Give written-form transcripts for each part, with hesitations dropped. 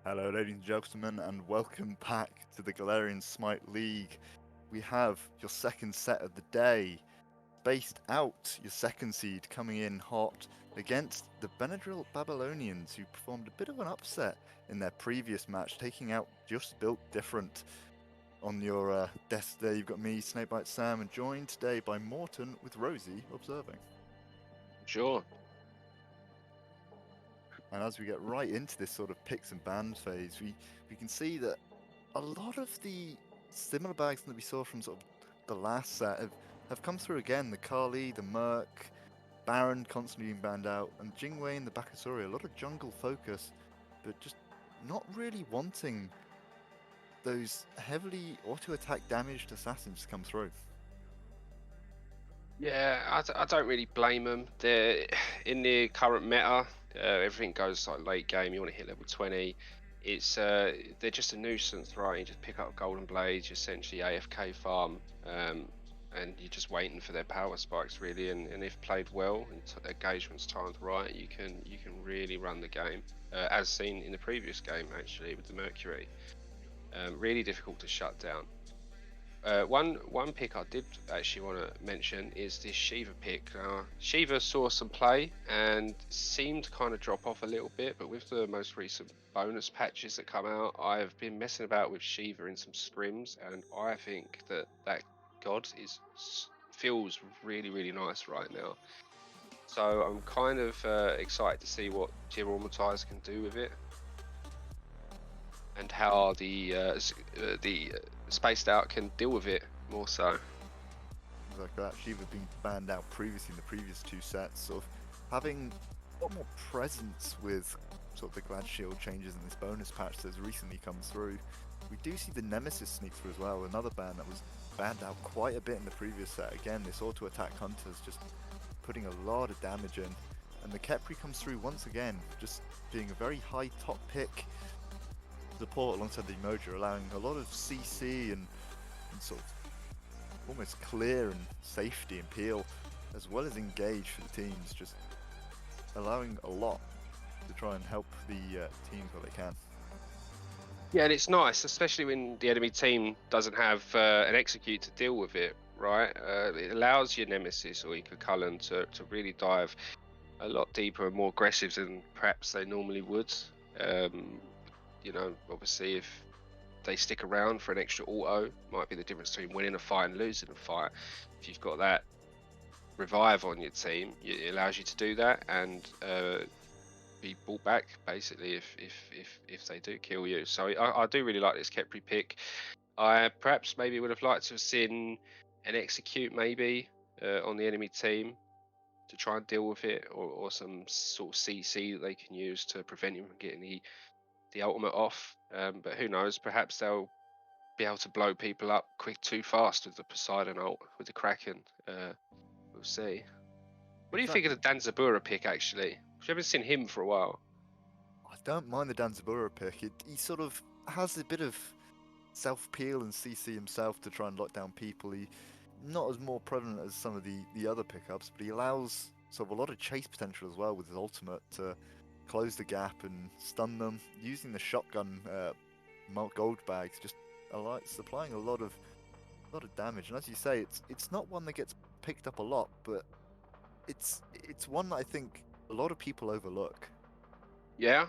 Hello, ladies and gentlemen, and welcome back to the Galarian Smite League. We have your second set of the day, based out your second seed coming in hot against the Benadryl Babylonians, who performed a bit of an upset in their previous match, taking out Just Built Different. On your desk there, you've got me, Snakebite Sam, and joined today by Morton with Rosie observing. Sure. And as we get right into this sort of picks and bans phase, we can see that a lot of the similar bags that we saw from sort of the last set have come through again. The Kali, the Merc, Baron constantly being banned out, and Jingwei and the Bakasuri, a lot of jungle focus, but just not really wanting those heavily auto-attack damaged assassins to come through. Yeah, I don't really blame them. They're in the current meta. Everything goes like late game. You want to hit level 20. It's they're just a nuisance, right? You just pick up golden blades, you essentially AFK farm, and you're just waiting for their power spikes really. And if played well and engagement's timed right, you can really run the game, as seen in the previous game actually with the Mercury. Really difficult to shut down. One pick I did actually want to mention is this Shiva pick. Shiva saw some play and seemed to kind of drop off a little bit, but with the most recent bonus patches that come out, I've been messing about with Shiva in some scrims, and I think that god feels really nice right now. So I'm kind of excited to see what Gibraltar can do with it, and how the spaced out can deal with it more so. Like that, Shiva being banned out previously in the previous two sets, sort of having a lot more presence with sort of the Glad Shield changes in this bonus patch that's recently come through. We do see the Nemesis sneak through as well, another ban that was banned out quite a bit in the previous set. Again, this auto attack hunter's just putting a lot of damage in. And the Kepri comes through once again, just being a very high top pick support alongside the Emoja, allowing a lot of CC and sort of almost clear and safety and peel, as well as engage for the teams, just allowing a lot to try and help the teams where they can. Yeah, and it's nice, especially when the enemy team doesn't have an execute to deal with it, right? It allows your Nemesis or your Cullen to really dive a lot deeper and more aggressive than perhaps they normally would. Obviously, if they stick around for an extra auto, might be the difference between winning a fight and losing a fight. If you've got that revive on your team, it allows you to do that and be brought back basically if they do kill you. So I do really like this Kepri pick. I perhaps maybe would have liked to have seen an execute maybe on the enemy team to try and deal with it, or some sort of CC that they can use to prevent him from getting the ultimate off. But who knows? Perhaps they'll be able to blow people up too fast with the Poseidon ult, with the Kraken. We'll see. What do you think of the Danzabura pick, actually? We haven't seen him for a while. I don't mind the Danzabura pick. He sort of has a bit of self-peel and CC himself to try and lock down people. He not as more prevalent as some of the other pickups, but he allows sort of a lot of chase potential as well with his ultimate to close the gap and stun them. Using the shotgun gold bags, just supplying a lot of damage. And as you say, it's not one that gets picked up a lot, but it's one that I think a lot of people overlook. Yeah,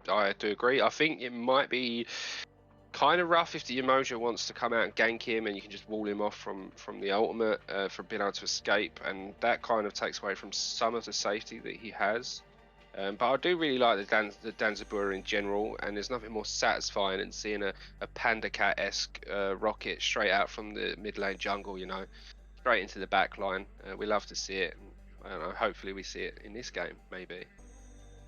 I do agree. I think it might be kind of rough if the Emoja wants to come out and gank him, and you can just wall him off from the ultimate for being able to escape, and that kind of takes away from some of the safety that he has. But I do really like the Danzabura in general, and there's nothing more satisfying than seeing a Panda Cat-esque rocket straight out from the mid lane jungle, straight into the back line. We love to see it, and I don't know, hopefully we see it in this game, maybe.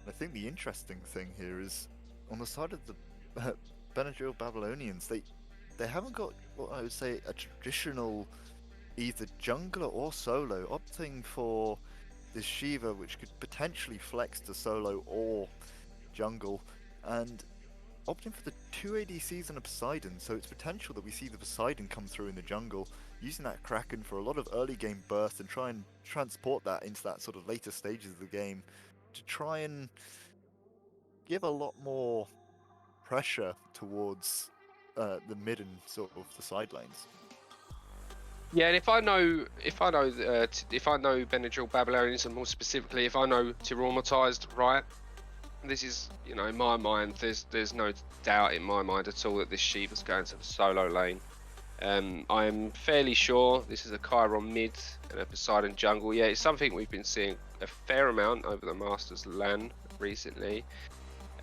I think the interesting thing here is on the side of the Benadryl Babylonians, they haven't got what I would say a traditional either jungler or solo, opting for this Shiva, which could potentially flex to solo or jungle, and opting for the two ADCs and a Poseidon, so it's potential that we see the Poseidon come through in the jungle, using that Kraken for a lot of early game burst and try and transport that into that sort of later stages of the game to try and give a lot more pressure towards the mid and sort of the side lanes. Yeah, and if I know Benadryl Babylonians, and more specifically, if I know traumatized right, this is, in my mind, there's no doubt in my mind at all that this Shiva's going to the solo lane. I am fairly sure this is a Chiron mid and a Poseidon jungle. Yeah, it's something we've been seeing a fair amount over the Masters LAN recently,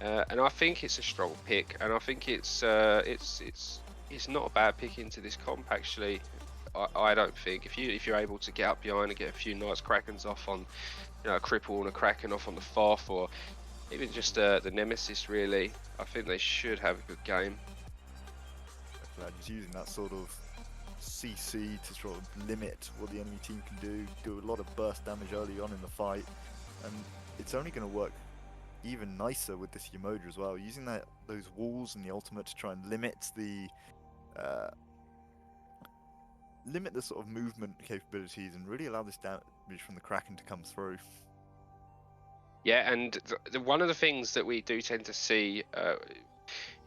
and I think it's a strong pick, and I think it's not a bad pick into this comp actually. I don't think if you're able to get up behind and get a few nice Krakens off on, a cripple and a Kraken off on the Foth, or even just the Nemesis, really, I think they should have a good game. Just using that sort of CC to sort of limit what the enemy team can do a lot of burst damage early on in the fight, and it's only going to work even nicer with this Yamodra as well, using those walls and the ultimate to try and uh, limit the sort of movement capabilities and really allow this damage from the Kraken to come through. Yeah, and one of the things that we do tend to see,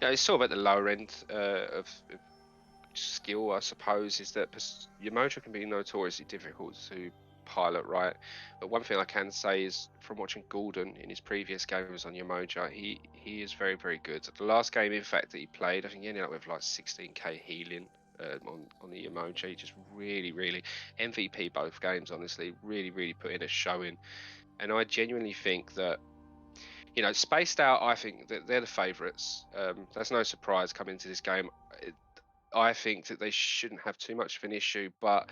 it's sort of at the lower end of skill, I suppose, is that Yamodra can be notoriously difficult to pilot, right? But one thing I can say is, from watching Gordon in his previous games on Yamodra, he is very, very good. The last game, in fact, that he played, I think he ended up with like 16k healing on the Yamodra. He just really MVP both games, honestly, really put in a showing. And I genuinely think that, Spaced Out, I think that they're the favourites. That's no surprise coming into this game. I think that they shouldn't have too much of an issue, but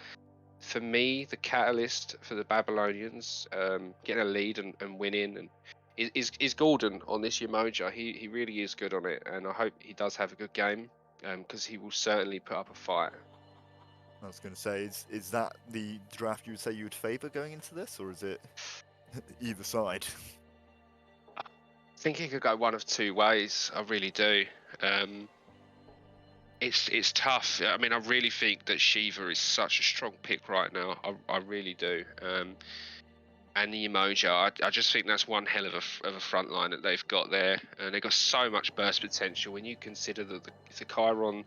for me, the catalyst for the Babylonians getting a lead and winning and is Gordon on this Yamodra. He really is good on it, and I hope he does have a good game because he will certainly put up a fight. I was going to say, is that the draft you would say you would favour going into this, or is it either side? I think it could go one of two ways. I really do. Um, it's tough. I mean, I really think that Shiva is such a strong pick right now. I really do. And the Yamodra, I just think that's one hell of a front line that they've got there, and they've got so much burst potential. When you consider that the Chiron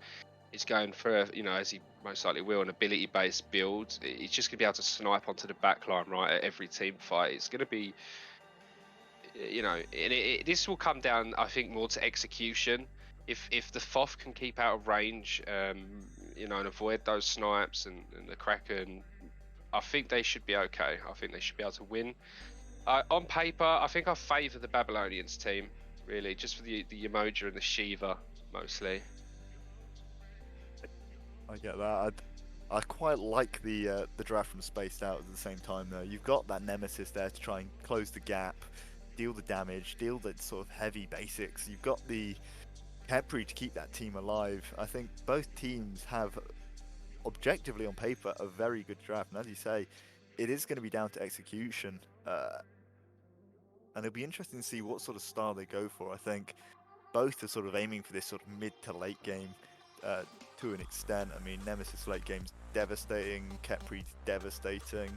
is going for, as he most likely will, an ability-based build, he's just going to be able to snipe onto the backline right at every team fight. It's going to be, this will come down, I think, more to execution. If the Foth can keep out of range, and avoid those snipes and the Kraken, I think they should be okay. I think they should be able to win. On paper, I think I favour the Babylonians team, really, just for the Yamodra and the Shiva, mostly. I get that. I quite like the draft from Spaced Out at the same time, though. You've got that Nemesis there to try and close the gap, deal the damage, deal the sort of heavy basics. You've got the Khepri to keep that team alive. I think both teams have, objectively on paper, a very good draft. And as you say, it is going to be down to execution. And it'll be interesting to see what sort of style they go for. I think both are sort of aiming for this sort of mid to late game to an extent. I mean, Nemesis late game's devastating, Khepri's devastating.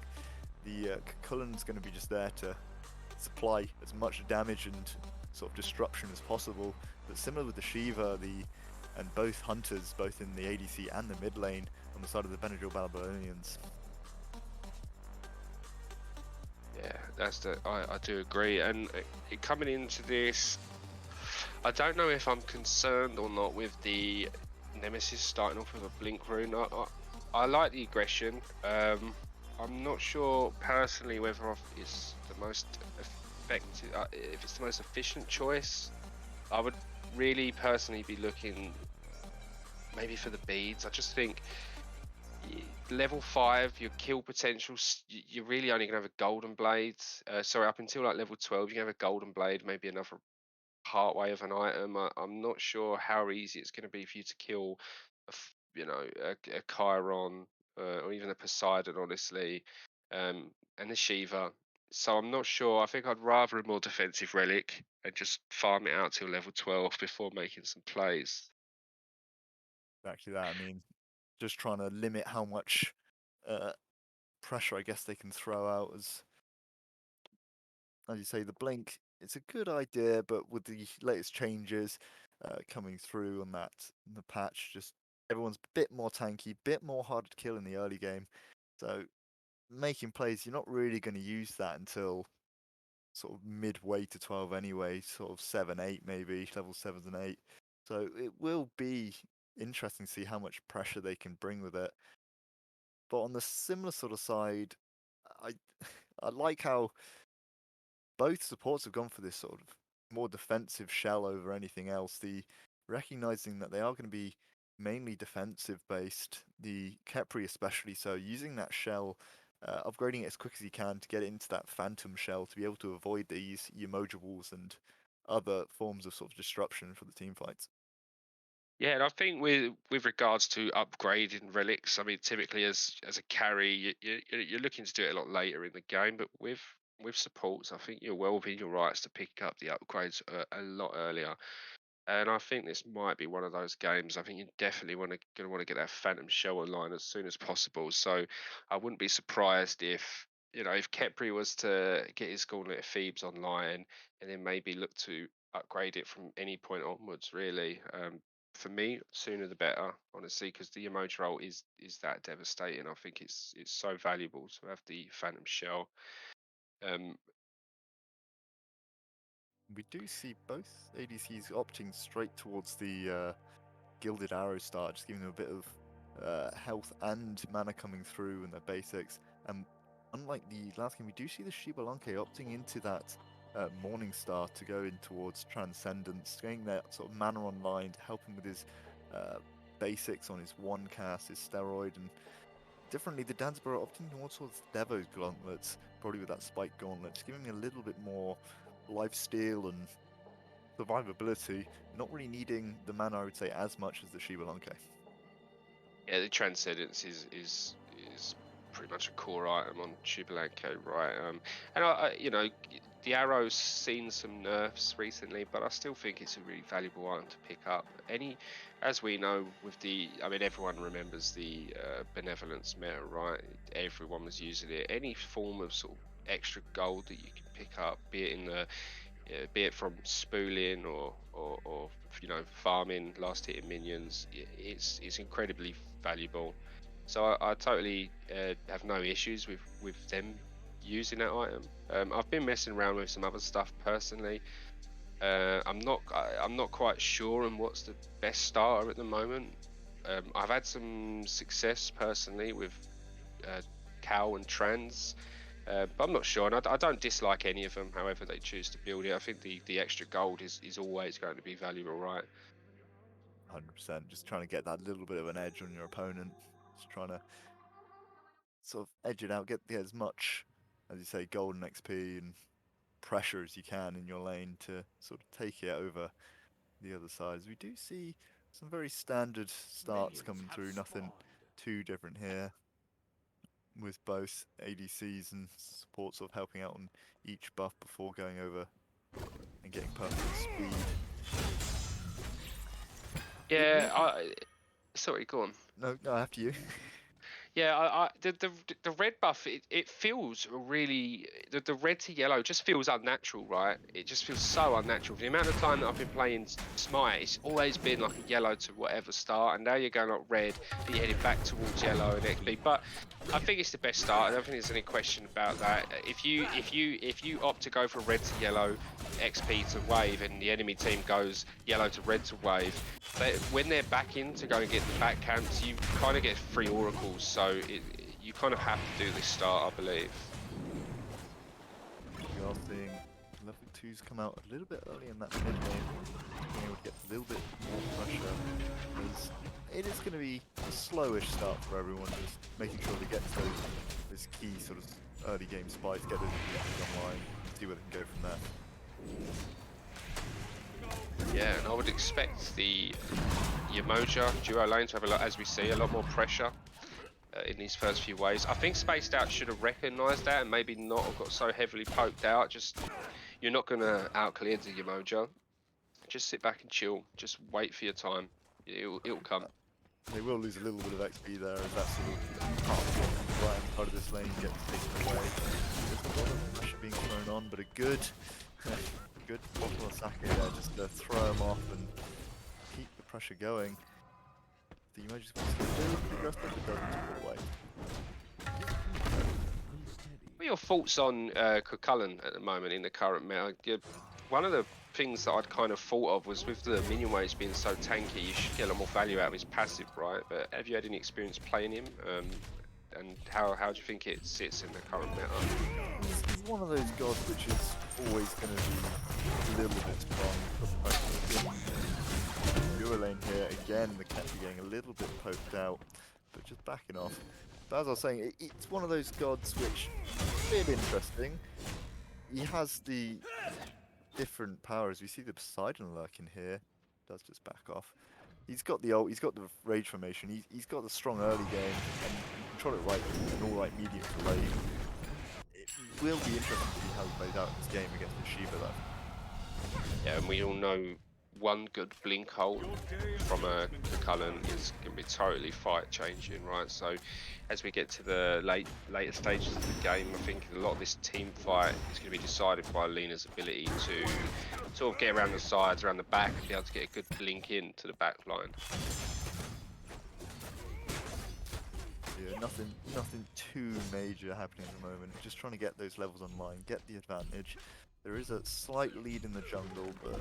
The Cullen's going to be just there to supply as much damage and sort of disruption as possible. But similar with the Shiva, and both hunters, both in the ADC and the mid lane, on the side of the Benadryl Babylonians. Yeah, I do agree. And coming into this, I don't know if I'm concerned or not with the Nemesis starting off with a blink rune. I like the aggression. I'm not sure personally whether it's the most effective, if it's the most efficient choice. I would really personally be looking maybe for the beads. I just think level 5, your kill potential, you're really only gonna have a golden blade. Sorry, up until like level 12, you can have a golden blade, maybe another part way of an item. I'm not sure how easy it's going to be for you to kill, a Chiron or even a Poseidon, honestly, and a Shiva. So I'm not sure. I think I'd rather a more defensive relic and just farm it out till level 12 before making some plays. Exactly that. I mean, just trying to limit how much uh, pressure I guess they can throw out. As you say, the blink, it's a good idea, but with the latest changes, coming through on the patch. Just everyone's a bit more tanky, bit more hard to kill in the early game. So making plays, you're not really going to use that until sort of midway to 12 anyway, sort of 7, 8 maybe, level 7s and 8. So it will be interesting to see how much pressure they can bring with it. But on the similar sort of side, I I like how both supports have gone for this sort of more defensive shell over anything else. The recognizing that they are going to be mainly defensive based, the Kepri especially so, using that shell, upgrading it as quick as you can to get it into that phantom shell to be able to avoid these Umoja walls and other forms of sort of disruption for the team fights. Yeah, and I think with regards to upgrading relics, I mean, typically as a carry, you're looking to do it a lot later in the game, but with supports, I think you're well within your rights to pick up the upgrades a lot earlier. And I think this might be one of those games. I think you definitely going to want to get that Phantom Shell online as soon as possible. So I wouldn't be surprised if if Kepri was to get his Gauntlet of Thebes online and then maybe look to upgrade it from any point onwards. Really, for me, sooner the better. Honestly, because the emote roll is that devastating. I think it's so valuable to have the Phantom Shell. Um, We do see both ADCs opting straight towards the Gilded Arrow start, just giving them a bit of health and mana coming through in their basics. And unlike the last game, we do see the Shibalanke opting into that Morning Star to go in towards Transcendence, getting that sort of mana online to help him with his uh, basics on his one cast, his steroid, and differently, the Dansborough opting more towards Devo's gauntlets, probably with that Spike Gauntlet, just giving me a little bit more lifesteal and survivability, not really needing the mana, I would say, as much as the Shibalanke. Yeah, the Transcendence is pretty much a core item on Tubulanco, right? And the Arrow's seen some nerfs recently, but I still think it's a really valuable item to pick up. As we know, I mean, everyone remembers the Benevolence meta, right? Everyone was using it. Any form of sort of extra gold that you can pick up, be it in the be it from spooling or farming last hitting minions, it's incredibly valuable. So I totally have no issues with them using that item. I've been messing around with some other stuff personally. I'm not quite sure on what's the best starter at the moment. I've had some success personally with Cow and Trans. But I'm not sure, and I don't dislike any of them. However they choose to build it, I think the extra gold is always going to be valuable, right? 100%, just trying to get that little bit of an edge on your opponent, just trying to sort of edge it out, get as much, as you say, golden XP and pressure as you can in your lane to sort of take it over the other side. As we do see some very standard starts coming through, nothing too different here, with both ADCs and supports sort of helping out on each buff before going over and getting perfect speed. Yeah, sorry, go on. No, after you. Yeah, the red buff it feels really the red to yellow just feels unnatural, right? It just feels so unnatural. The amount of time that I've been playing Smite, it's always been like a yellow to whatever start, and now you're going up red and you're heading back towards yellow and XP. But I think it's the best start. I don't think there's any question about that. If you opt to go for red to yellow, XP to wave, and the enemy team goes yellow to red to wave, when they're back in to go and get the back camps, you kind of get free oracles. So you kind of have to do this start, I believe. We are seeing level 2s come out a little bit early in that mid lane, being able to get a little bit more pressure, as it is going to be a slowish start for everyone, just making sure they get to those key sort of early game spikes, get those abilities online, see where they can go from there. Yeah, and I would expect the Umoja duo lane to have as we see, a lot more pressure in these first few waves. I think Spaced Out should have recognised that and maybe not have got so heavily poked out. Just, you're not going to outclear the Umoja. Just sit back and chill. Just wait for your time. It'll come. They will lose a little bit of XP there, as that sort of right part of this lane gets taken away. There's a lot of pressure being thrown on, but a good good bottle of sake there just to throw him off and pressure going. The Emoji's wants to be a little bit aggressive, but doesn't put it away. What are your thoughts on Cullen at the moment in the current meta? One of the things that I'd kind of thought of was with the minion waves being so tanky, you should get a lot more value out of his passive, right? But have you had any experience playing him? And how do you think it sits in the current meta? He's one of those gods which is always going to be a little bit strong. Duo lane here again, the Ketri getting a little bit poked out, but just backing off. But as I was saying, it's one of those gods which is a bit interesting. He has the different powers. We see the Poseidon lurking here. Does just back off. He's got the ult, he's got the rage formation, he's got the strong early game, and you control it right, an alright medium to late. It will be interesting to see how he plays out in this game against the Shiva though. Yeah, and we all know one good blink hold from a Cullen is going to be totally fight changing, right? So as we get to the later stages of the game, I think a lot of this team fight is going to be decided by Lena's ability to sort of get around the sides, around the back, and be able to get a good blink into the back line. Yeah, nothing too major happening at the moment. Just trying to get those levels online, get the advantage. There is a slight lead in the jungle, but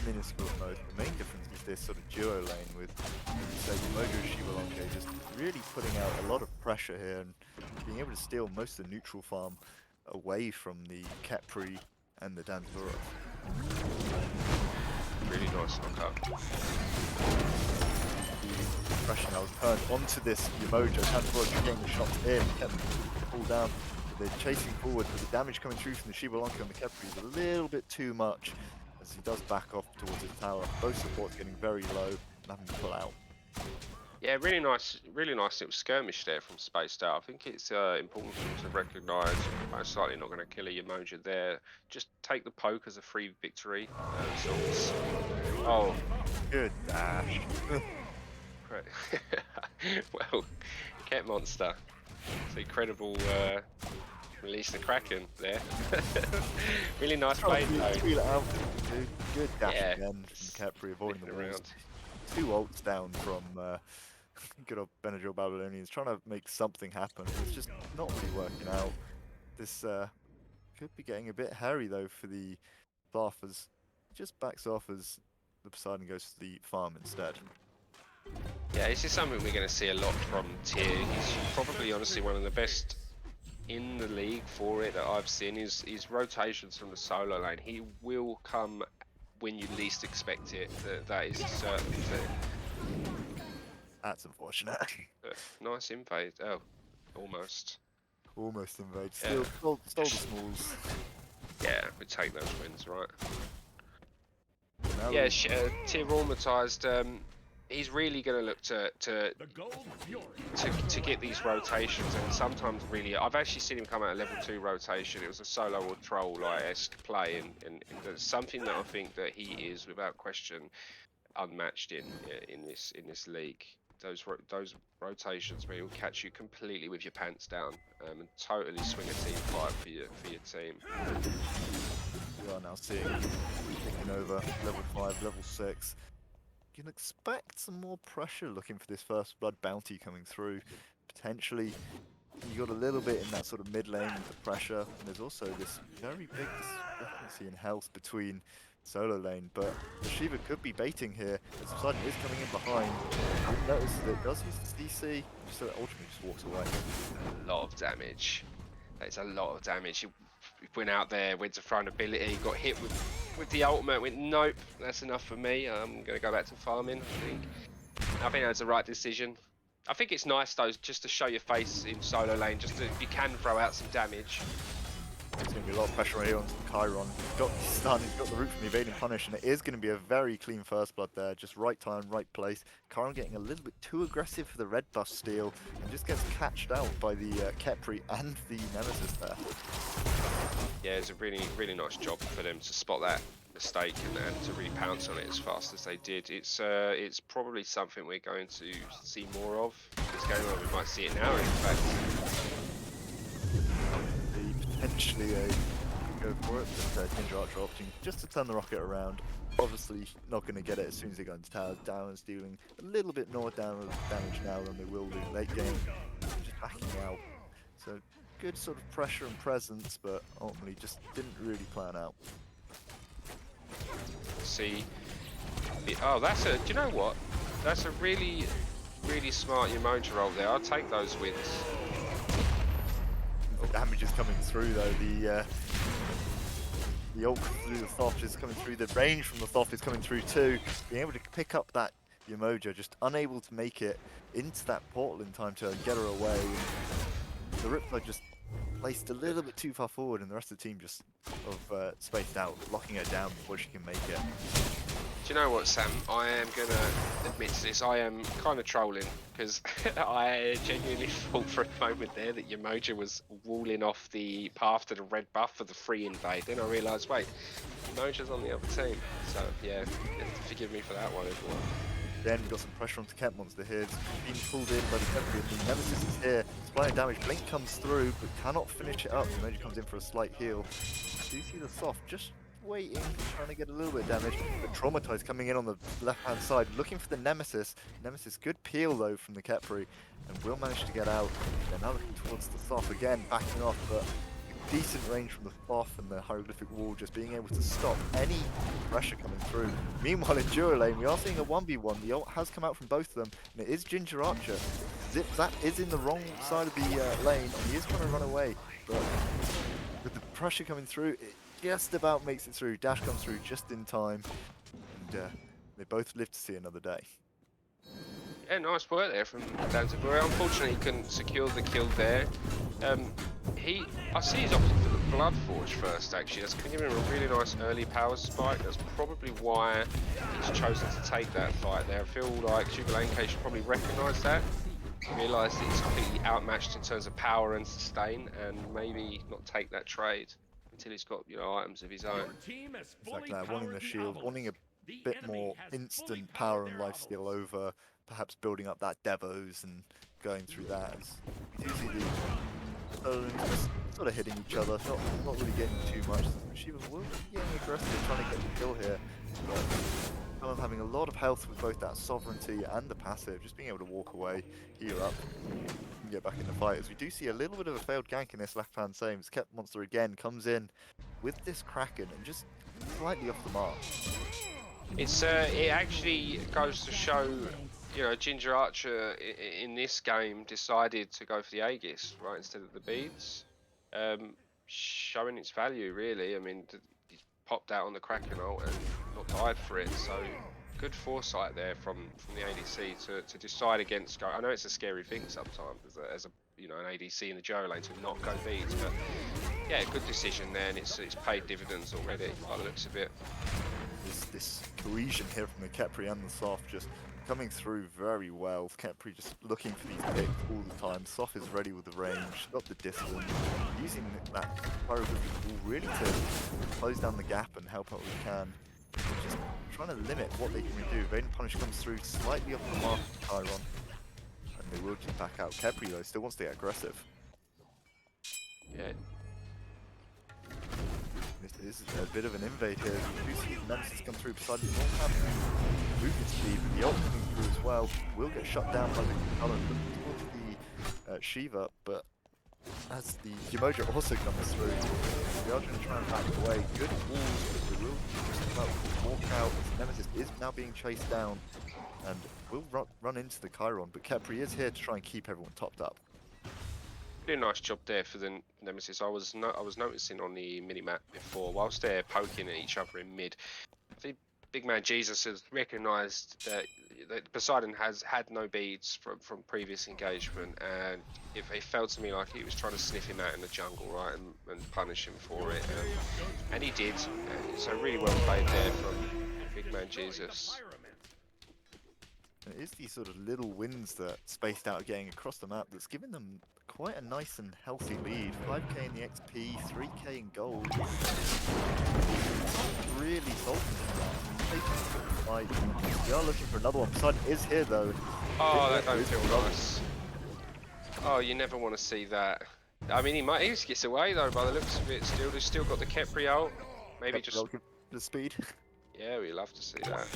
minuscule at most. The main difference is this sort of duo lane with, say, Mojo Shiva just really putting out a lot of pressure here and being able to steal most of the neutral farm away from the Kepri and the Danzura. Really nice knockup. The pressure now is turned onto this Yamojo. Danzura getting the shots in, kept pulled down. They're chasing forward, but the damage coming through from the Shiba Lanka and the Kepri is a little bit too much as he does back off towards his tower. Both supports getting very low and having to pull out. Yeah, really nice little skirmish there from Spaced Out. I think it's important to recognise most likely not going to kill a Yamoja there. Just take the poke as a free victory. Oh, Good dash. well, Ket Monster. It's incredible. Release the Kraken there. Really nice play though. Good dash again from Kepri, avoiding the walls. 2 ults down from good old Benadryl Babylonians, trying to make something happen. It's just not really working out. This could be getting a bit hairy though for the Fluff as just backs off as the Poseidon goes to the farm instead. Yeah, this is something we're going to see a lot from Tyr. He's probably honestly one of the best in the league for it that I've seen. His rotations from the solo lane, he will come when you least expect it. That is a certain thing. That's unfortunate. Nice invade. Oh, almost. Almost invade. Still stole the smalls. Yeah, we take those wins, right? Now Yeah, Tyr traumatized. He's really going to look to get these rotations, and sometimes really, I've actually seen him come out at level 2 rotation. It was a solo or troll esque play, and there's something that I think that he is without question unmatched in this league. Those rotations where he'll catch you completely with your pants down and totally swing a team fight for your team. We are now seeing taking over level 5, level 6. You can expect some more pressure looking for this first blood bounty coming through. Potentially, you got a little bit in that sort of mid lane with the pressure, and there's also this very big discrepancy in health between solo lane, but the Shiva could be baiting here as Poseidon is coming in behind. Didn't notice that it does use the DC, so it ultimately just walks away. A lot of damage. That's a lot of damage. He went out there, went to front ability, got hit with the ultimate, went nope, that's enough for me. I'm going to go back to farming, I think that's the right decision. I think it's nice though, just to show your face in solo lane, just to, if you can throw out some damage. There's going to be a lot of pressure here on Chiron. He's got the stun, he's got the root from the evade and punish, and it is going to be a very clean first blood there. Just right time, right place. Chiron getting a little bit too aggressive for the red buff steal, and just gets catched out by the Kepri and the Nemesis there. Yeah, it's a really nice job for them to spot that mistake and to repounce on it as fast as they did. It's probably something we're going to see more of this game, or we might see it now in fact. Potentially go for it, but Ninja Archer opting just to turn the rocket around. obviously not going to get it as soon as they go into towers. Down's dealing a little bit more damage now than they will do late game. Just backing out. So good sort of pressure and presence, but ultimately just didn't really plan out. See, oh, that's a. Do you know what? That's a really smart Umoja roll there. I'll take those wins. The damage is coming through though. The ult through the Thoth is coming through. The range from the Thoth is coming through too. Being able to pick up that Umoja, just unable to make it into that portal in time to get her away. The Riptide just placed a little bit too far forward, and the rest of the team just spaced out, locking her down before she can make it. Do you know what, Sam? I am gonna admit to this. I am kind of trolling because I genuinely thought for a moment there that Umoja was walling off the path to the red buff for the free invade. Then I realised, wait, Umoja's on the other team. So yeah, forgive me for that one, everyone. Then we got some pressure onto Ket Monster here. It's being pulled in by the Kepri. The Nemesis is here. Supplying damage. Blink comes through, but cannot finish it up. Umoja comes in for a slight heal. Do you see the Thoth just waiting, trying to get a little bit of damage? But Traumatized coming in on the left-hand side, looking for the Nemesis. Nemesis, good peel though from the Kepri, and will manage to get out. They're now looking towards the Thoth again, backing off, but decent range from the Thoth and the hieroglyphic wall, just being able to stop any pressure coming through. Meanwhile, in Dura lane, we are seeing a 1v1. The ult has come out from both of them, and it is Ginger Archer. Zap is in the wrong side of the lane, and he is trying to run away, but with the pressure coming through, it just about makes it through. Dash comes through just in time, and they both live to see another day. Yeah, nice work there from Danzibur. Unfortunately, he couldn't secure the kill there. I see he's opted for the Bloodforge first, actually. That's going to give him a really nice early power spike. That's probably why he's chosen to take that fight there. I feel like Jubilanke should probably recognise that. Realise that he's completely outmatched in terms of power and sustain, and maybe not take that trade until he's got, you know, items of his own. Exactly that, wanting the shield, wanting a bit more instant power and lifesteal over perhaps building up that Devos and going through that. As we do see the just sort of hitting each other, not really getting too much. Shiva will be getting aggressive, trying to get the kill here, but kind of having a lot of health with both that sovereignty and the passive, just being able to walk away, heal up, and get back in the fight. As we do see a little bit of a failed gank in this left-hand same, as Ket Monster again comes in with this Kraken and just slightly off the mark. It actually goes to show, you know, Ginger Archer in this game decided to go for the Aegis, right, instead of the beads, showing its value really. I mean, he popped out on the Kraken ult and not died for it, so good foresight there from the ADC to decide against go. I know it's a scary thing sometimes as a you know, an ADC in the Joe lane to not go beads, but yeah, good decision there, and it's paid dividends already by the looks of it. This cohesion here from the Kepri and the Soft just coming through very well. Kepri just looking for these picks all the time. Soft is ready with the range, got the distance, using that hieroglyphic wall really to close down the gap and help out what we can. Just trying to limit what they can do. Vaden Punish comes through slightly off the mark of Chiron, and they will just back out. Kepri though still wants to get aggressive. Yeah. This is a bit of an invade here. We do see the Nemesis come through beside the won't have movement speed, but the ult coming through as well will get shut down by the Cullen, looking towards the Shiva, but as the Umoja also comes through, we are going to try and back away. Good walls, but they will just about walk out as Nemesis is now being chased down and will run into the Chiron, but Kepri is here to try and keep everyone topped up. Really nice job there for the Nemesis. I was noticing on the minimap before, whilst they're poking at each other in mid, the big man Jesus has recognised that Poseidon has had no beads from previous engagement, and it felt to me like he was trying to sniff him out in the jungle, right, and punish him for it, and he did. So really well played there from big man Jesus. It is these sort of little wins that spaced out getting across the map that's given them quite a nice and healthy lead. 5k in the XP, 3k in gold. Really solid. We are looking for another one. Poseidon is here though. Oh, that don't feel nice. Oh, you never want to see that. I mean, he just gets away though by the looks of it. He's still got the Kepri ult. Maybe just the speed. Yeah, we love to see that.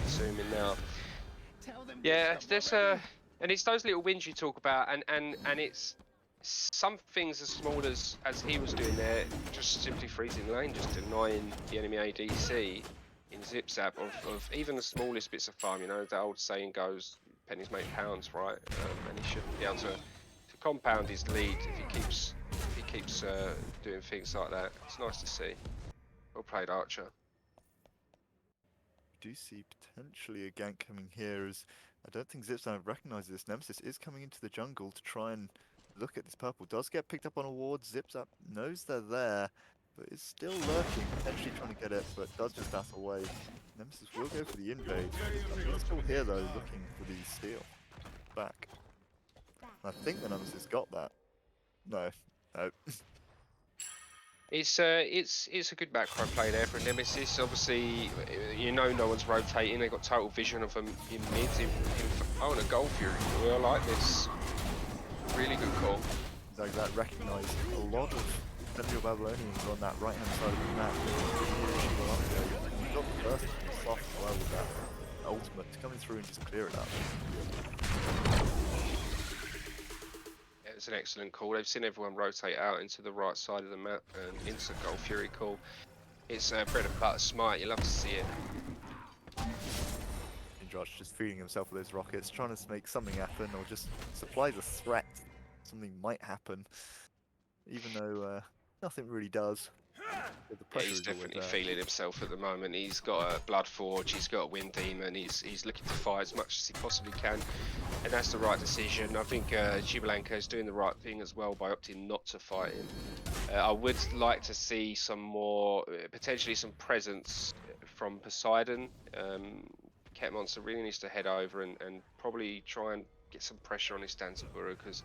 Zooming now. Yeah, there's and it's those little wins you talk about, and it's some things as small as he was doing there, just simply freezing lane, just denying the enemy ADC in zip zap of even the smallest bits of farm. You know, the old saying goes, pennies make pounds, right? And he should be able to compound his lead if he keeps doing things like that. It's nice to see. Well played, Archer. Do see potentially a gank coming here, as I don't think Zipstan have recognised this. Nemesis is coming into the jungle to try and look at this purple. Does get picked up on a ward. Zipzap knows they're there, but is still lurking, potentially trying to get it, but does just dash away. Nemesis will go for the invade. He's still here though, looking for the steal back. And I think the Nemesis got that. No. No. It's a good macro play there for Nemesis. Obviously, you know no one's rotating. They got total vision of them in mid. Oh, and a Gold Fury. I like this. Really good call. Like that, recognise a lot of Benadryl Babylonians on that right hand side of the map. You've got the burst soft as well with that ultimate to come through and just clear it up. Yeah, it's an excellent call. They've seen everyone rotate out into the right side of the map and into Gold Fury call. It's bread and butter smart. You love to see it. Josh just feeding himself with those rockets, trying to make something happen, or just supply the threat. Something might happen, even though nothing really does. But the Yeah, pressure he's is always definitely there. feeling himself at the moment. He's got a Blood Forge, he's got a Wind Demon, he's looking to fight as much as he possibly can, and that's the right decision. I think Jubilanka is doing the right thing as well by opting not to fight him. I would like to see some more, potentially some presence from Poseidon. Cat Monster really needs to head over and probably try and get some pressure on his Danzabura, because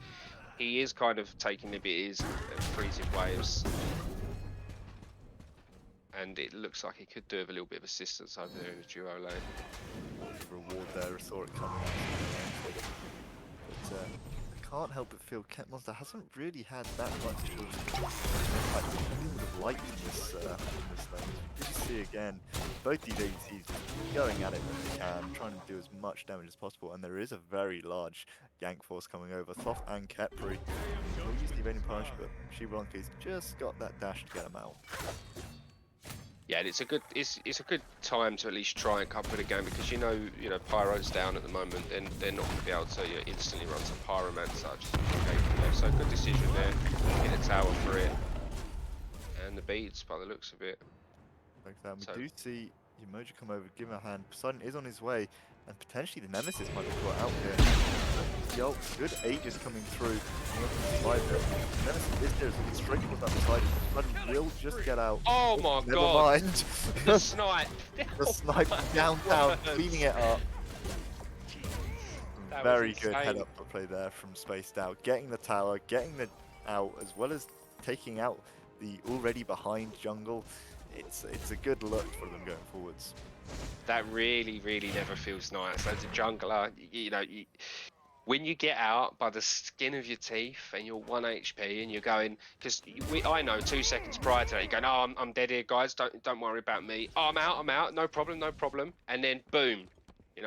he is kind of taking liberties and freezing waves. And it looks like he could do with a little bit of assistance over there in the duo lane. Reward there, I saw it coming. But I can't help but feel Cat Monster hasn't really had that much of impact that he would have liked in this lane. You see again, both these ADCs going at it when they can, trying to do as much damage as possible, and there is a very large gank force coming over. Thoth and Kepri will use the evading punch, but Shivalanka's just got that dash to get him out. Yeah, and it's a good time to at least try and cover the game, because you know Pyro's down at the moment, and they're not going to be able to instantly run some Pyromancer. So good decision there. Get a tower for it, and the beads by the looks of it. Like that, we do see Emoji come over, give him a hand. Poseidon is on his way, and potentially the Nemesis might be caught out here. Yo, good Aegis coming through. Nemesis is there, so straight towards that side. Poseidon will just get out. Oh my Never god! mind. The snipe! The snipe downtown, cleaning it up. Very good head up play there from Spaced Out. Getting the tower, getting the out, as well as taking out the already behind jungle. It's a good look for them going forwards. That really never feels nice. As a jungler, when you get out by the skin of your teeth and you're 1 HP and you're going, because I know 2 seconds prior to that, you're going, oh, I'm dead here, guys. Don't worry about me. Oh, I'm out. No problem. And then boom,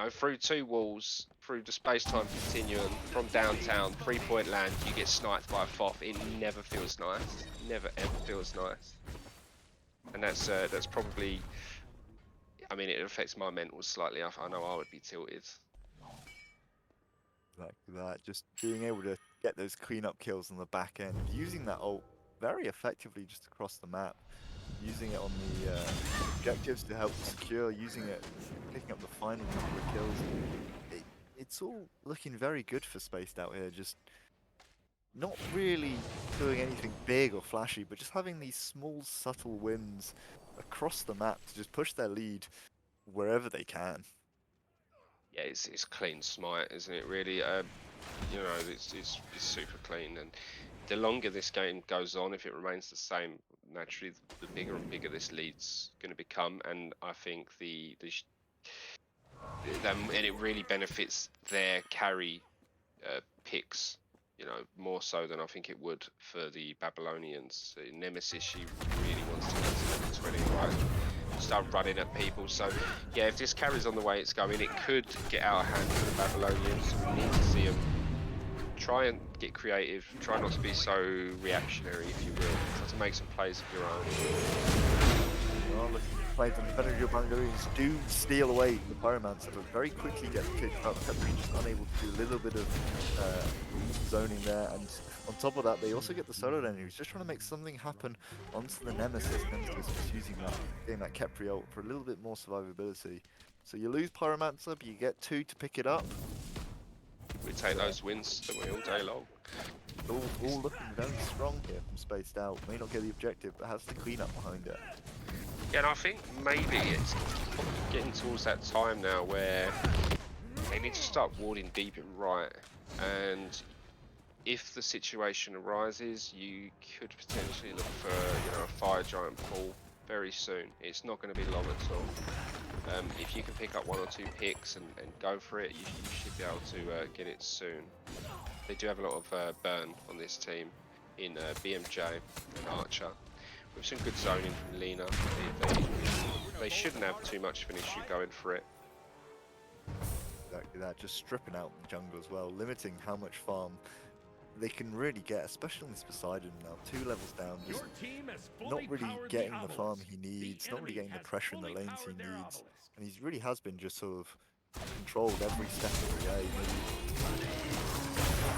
through 2 walls, through the space-time continuum, from downtown, 3-point land, you get sniped by a Thoth. It never feels nice. Never ever feels nice. And that's probably, I mean, it affects my mental slightly. I know I would be tilted. Like that, just being able to get those cleanup kills on the back end, using that ult very effectively just across the map, using it on the objectives to help secure, using it, picking up the final number of kills. It's all looking very good for Spaced Out here, just not really doing anything big or flashy, but just having these small, subtle wins across the map to just push their lead wherever they can. Yeah, it's clean smite, isn't it? Really, it's super clean, and the longer this game goes on, if it remains the same, naturally, the bigger and bigger this lead's going to become, and I think and it really benefits their carry picks you know, more so than I think it would for the Babylonians. Nemesis, she really wants to get to level 20, right? Start running at people. So, yeah, if this carries on the way it's going, it could get out of hand for the Babylonians. We need to see them try and get creative. Try not to be so reactionary, if you will. Try to make some plays of your own. Well, looking to play them, the Benadryl Babylonians do steal away the Pyromancer, but very quickly get kicked up. Peppery just unable to do a little bit of zoning there, and on top of that, they also get the solo lane who's just trying to make something happen onto the Nemesis. Nemesis just using that, getting that Kepri ult for a little bit more survivability. So you lose Pyromancer, but you get 2 to pick it up. We take those wins, don't we, all day long. All looking very strong here from Spaced Out. May not get the objective, but has the cleanup behind it. Yeah, and I think maybe it's getting towards that time now where they need to start warding deep and right. And if the situation arises, you could potentially look for, you know, a fire giant pull very soon. It's not going to be long at all. If you can pick up 1 or 2 picks and go for it, you should be able to get it soon. They do have a lot of burn on this team in BMJ and Archer. With some good zoning from Lena, they shouldn't have too much of an issue going for it. Exactly that, just stripping out the jungle as well, limiting how much farm they can really get, especially on this Poseidon now. 2 levels down, just not really getting the farm he needs, not really getting the pressure in the lanes he needs, and he really has been just sort of controlled every step of the way.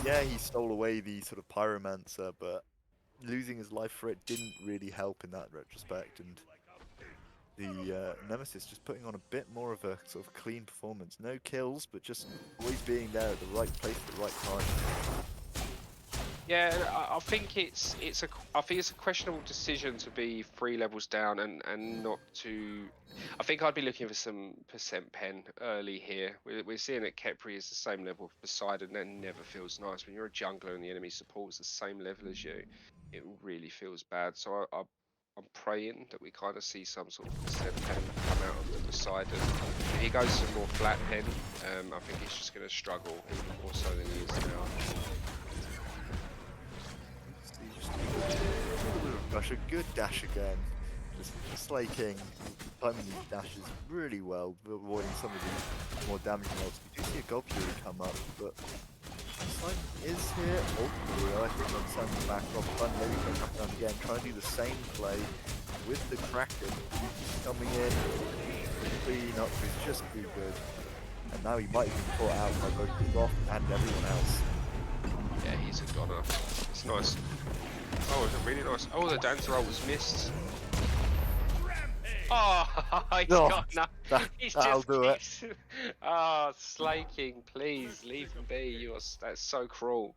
Yeah, he stole away the sort of Pyromancer, but losing his life for it didn't really help in that retrospect, and the Nemesis just putting on a bit more of a sort of clean performance. No kills, but just always being there at the right place at the right time. Yeah, I think it's a questionable decision to be 3 levels down and not to. I think I'd be looking for some percent pen early here. We're seeing that Kepri is the same level of Poseidon. That never feels nice when you're a jungler and the enemy support's the same level as you. It really feels bad. So I'm praying that we kind of see some sort of percent pen come out of the Poseidon. If he goes some more flat pen, I think he's just going to struggle even more so than he is now. Gosh, a good dash again. Just slaking, timing these dashes really well, avoiding some of the more damaging ults. We do see a Gold Fury come up, but Poseidon is here. Ultimately, I think on some back off fun, maybe can come down again, try and do the same play with the Kraken coming in. Clean up is just too good. And now he might have been caught out by both Roth and everyone else. Yeah, he's a goner. It's nice. Oh, it's really nice. Oh, the dancer roll was missed. Oh, he's got no. That'll do it. Oh, slaking, please leave him be. That's so cruel.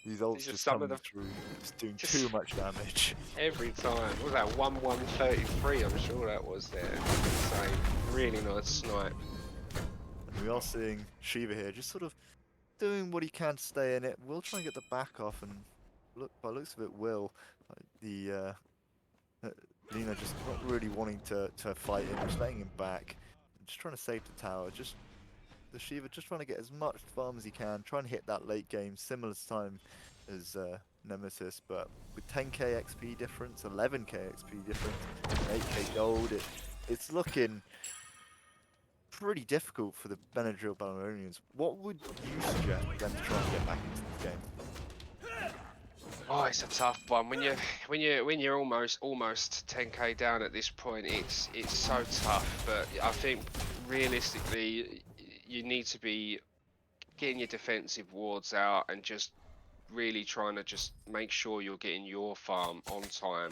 These ults just coming through, just doing too much damage. Every time. What was that? 1-1-33, I'm sure that was there. Insane. Really nice snipe. And we are seeing Shiva here just sort of doing what he can to stay in it. We'll try and get the back off, and look, by looks of it, will. The Lena just not really wanting to fight him, just letting him back, just trying to save the tower. Just the Shiva just trying to get as much farm as he can, trying to hit that late game, similar time as Nemesis, but with 10k XP difference, 11k XP difference, 8k gold, it's looking pretty difficult for the Benadryl Babylonians. What would you suggest for them to try and get back into this game? Oh, it's a tough one. When you're almost 10k down at this point, it's so tough. But I think realistically, you need to be getting your defensive wards out and just really trying to just make sure you're getting your farm on time.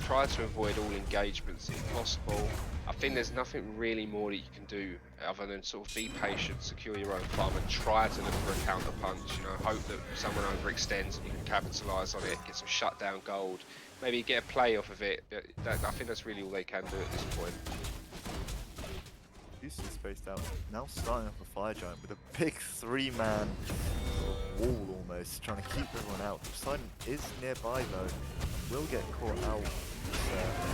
Try to avoid all engagements if possible. I think there's nothing really more that you can do other than sort of be patient, secure your own farm, and try to look for a counter punch. You know, hope that someone overextends and you can capitalise on it, get some shutdown gold, maybe get a play off of it. But I think that's really all they can do at this point. Houston Spaced Out now starting up a fire giant with a big 3-man wall almost, trying to keep everyone out. Poseidon is nearby though, will get caught out.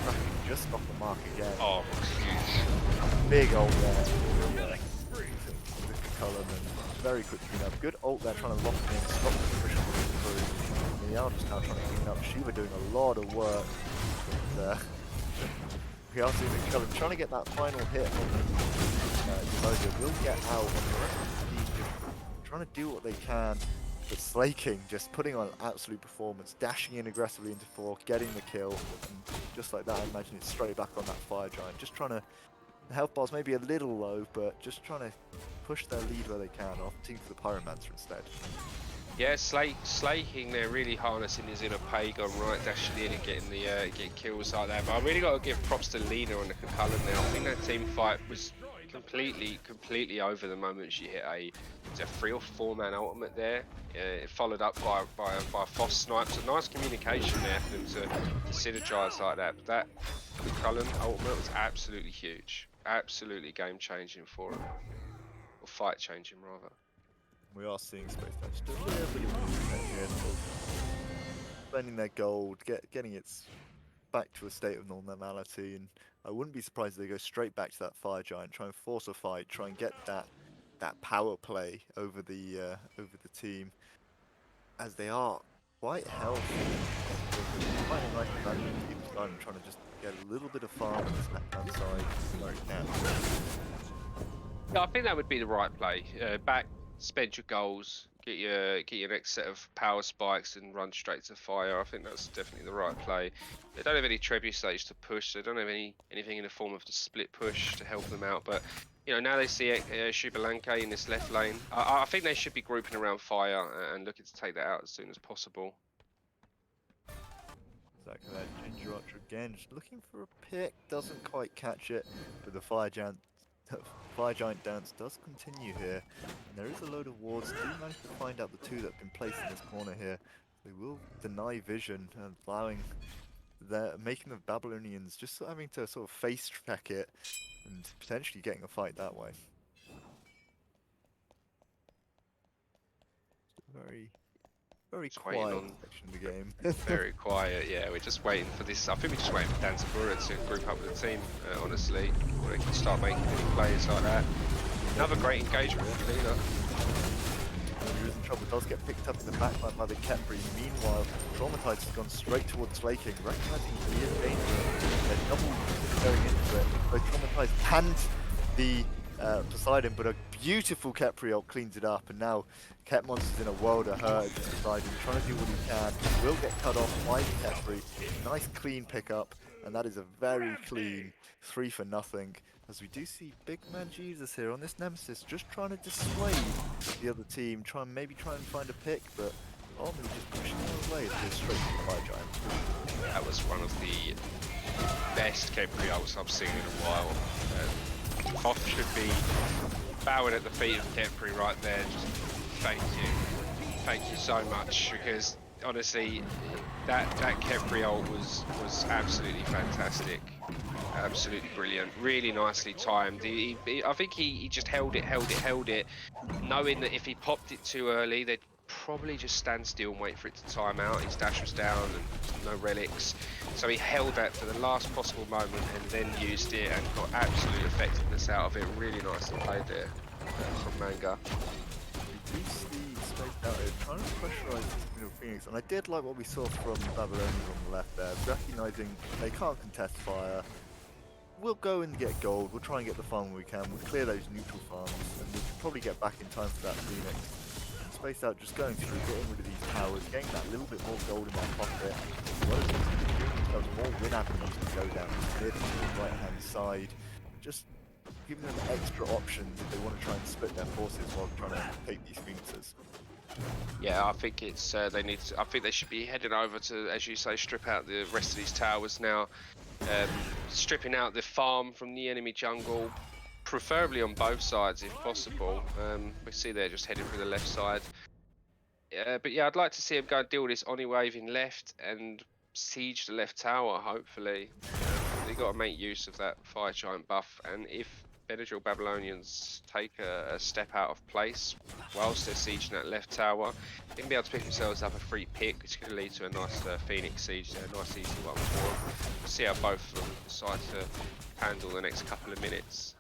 Kraken just off the mark again. Oh, huge. Big ult there. With Cullen and very quick clean up. Good ult there, trying to lock him in, stop the push on the through. They are just now trying to clean up. Shiva doing a lot of work. But, we are seeing the Cullen trying to get that final hit on Demoja. Will get out, and the rest of the team just trying to do what they can. But Slaking just putting on an absolute performance, dashing in aggressively into 4, getting the kill, and just like that, I imagine it's straight back on that Fire Giant. Just trying to, the health bar's maybe a little low, but just trying to push their lead where they can, opting for the Pyromancer instead. Yeah, Slaking there, really harnessing his inner pagan, right, dashing in and getting the getting kills like that. But I really got to give props to Lena on the Cullen there. I think that team fight was completely over the moment she hit a 3 or 4 man ultimate there. Followed up by a Foss snipe. So nice communication there for them to synergize like that. But that Cullen ultimate was absolutely huge, absolutely game changing for him, or fight changing rather. We are seeing Space Dash just a little bit of movement here, sort of spending their gold, getting it back to a state of normality, and I wouldn't be surprised if they go straight back to that Fire Giant, try and force a fight, try and get that power play over the team, as they are quite healthy. Quite a nice advantage team starting, trying to just get a little bit of farm on this left-hand side where it can. Yeah, I think that would be the right play. Back, spend your goals, get your next set of power spikes, and run straight to fire. I think that's definitely the right play. They don't have any Trebuchets to push. They don't have anything in the form of the split push to help them out. But you know, now they see Shubalanka in this left lane. I think they should be grouping around fire and looking to take that out as soon as possible. Exactly that. Ginger Archer again, just looking for a pick, doesn't quite catch it, but the Fire Giant dance does continue here, and there is a load of wards. Do manage to find out the 2 that have been placed in this corner here. They will deny vision, making the Babylonians just having to sort of face track it and potentially getting a fight that way. Very Just waiting quiet on section of the game. very quiet. Yeah, we're just waiting for this. I think we're just waiting for Danzabura to group up with the team. Honestly, where they can start making any plays like that. Another great engagement for Lena. He is in trouble, does get picked up in the backline by the Kepri. Meanwhile, Traumatized has gone straight towards Slaking, recognizing he is dangerous. They're double going into it. Both Traumatized and the Poseidon, but a beautiful Kepri ult cleans it up, and now Kepmonster's in a world of hurt against Poseidon, trying to do what he can. Will get cut off by the Kepri. Nice clean pickup, and that is a very clean 3 for nothing. As we do see Big Man Jesus here on this Nemesis, just trying to dissuade the other team, maybe try and find a pick, but ultimately just pushing them away to go straight to the Fire Giant. That was one of the best Kepri ults I've seen in a while. Hoff should be bowing at the feet of Kepri right there. Just thank you so much, because honestly, that Kepri ult was absolutely fantastic, absolutely brilliant, really nicely timed. I think he just held it, knowing that if he popped it too early, they'd probably just stand still and wait for it to time out. His dash was down and no relics, so he held that for the last possible moment and then used it and got absolute effectiveness out of it. Really nicely played there from Manga. We do see Space out here trying to pressurize this Phoenix, and I did like what we saw from Babylonians on the left there, recognizing they can't contest fire. We'll go and get gold, we'll try and get the farm when we can, we'll clear those neutral farms, and we'll probably get back in time for that Phoenix. Space out just going through, getting rid of these towers, getting that little bit more gold in their pocket, as well as giving themselves more win avenues to go down mid to the right hand side, just giving them extra options if they want to try and split their forces while trying to take these Phoenixes. Yeah, I think it's they need to, I think they should be heading over to, as you say, strip out the rest of these towers now, stripping out the farm from the enemy jungle, preferably on both sides if possible. We see they're just heading for the left side. But yeah, I'd like to see him go and deal with this Oni wave in left and siege the left tower, hopefully. They've got to make use of that Fire Giant buff, and if Benadryl Babylonians take a step out of place whilst they're sieging that left tower, they can be able to pick themselves up a free pick, which could lead to a nice Phoenix siege there, a nice easy one for them. We'll see how both of them decide to handle the next couple of minutes.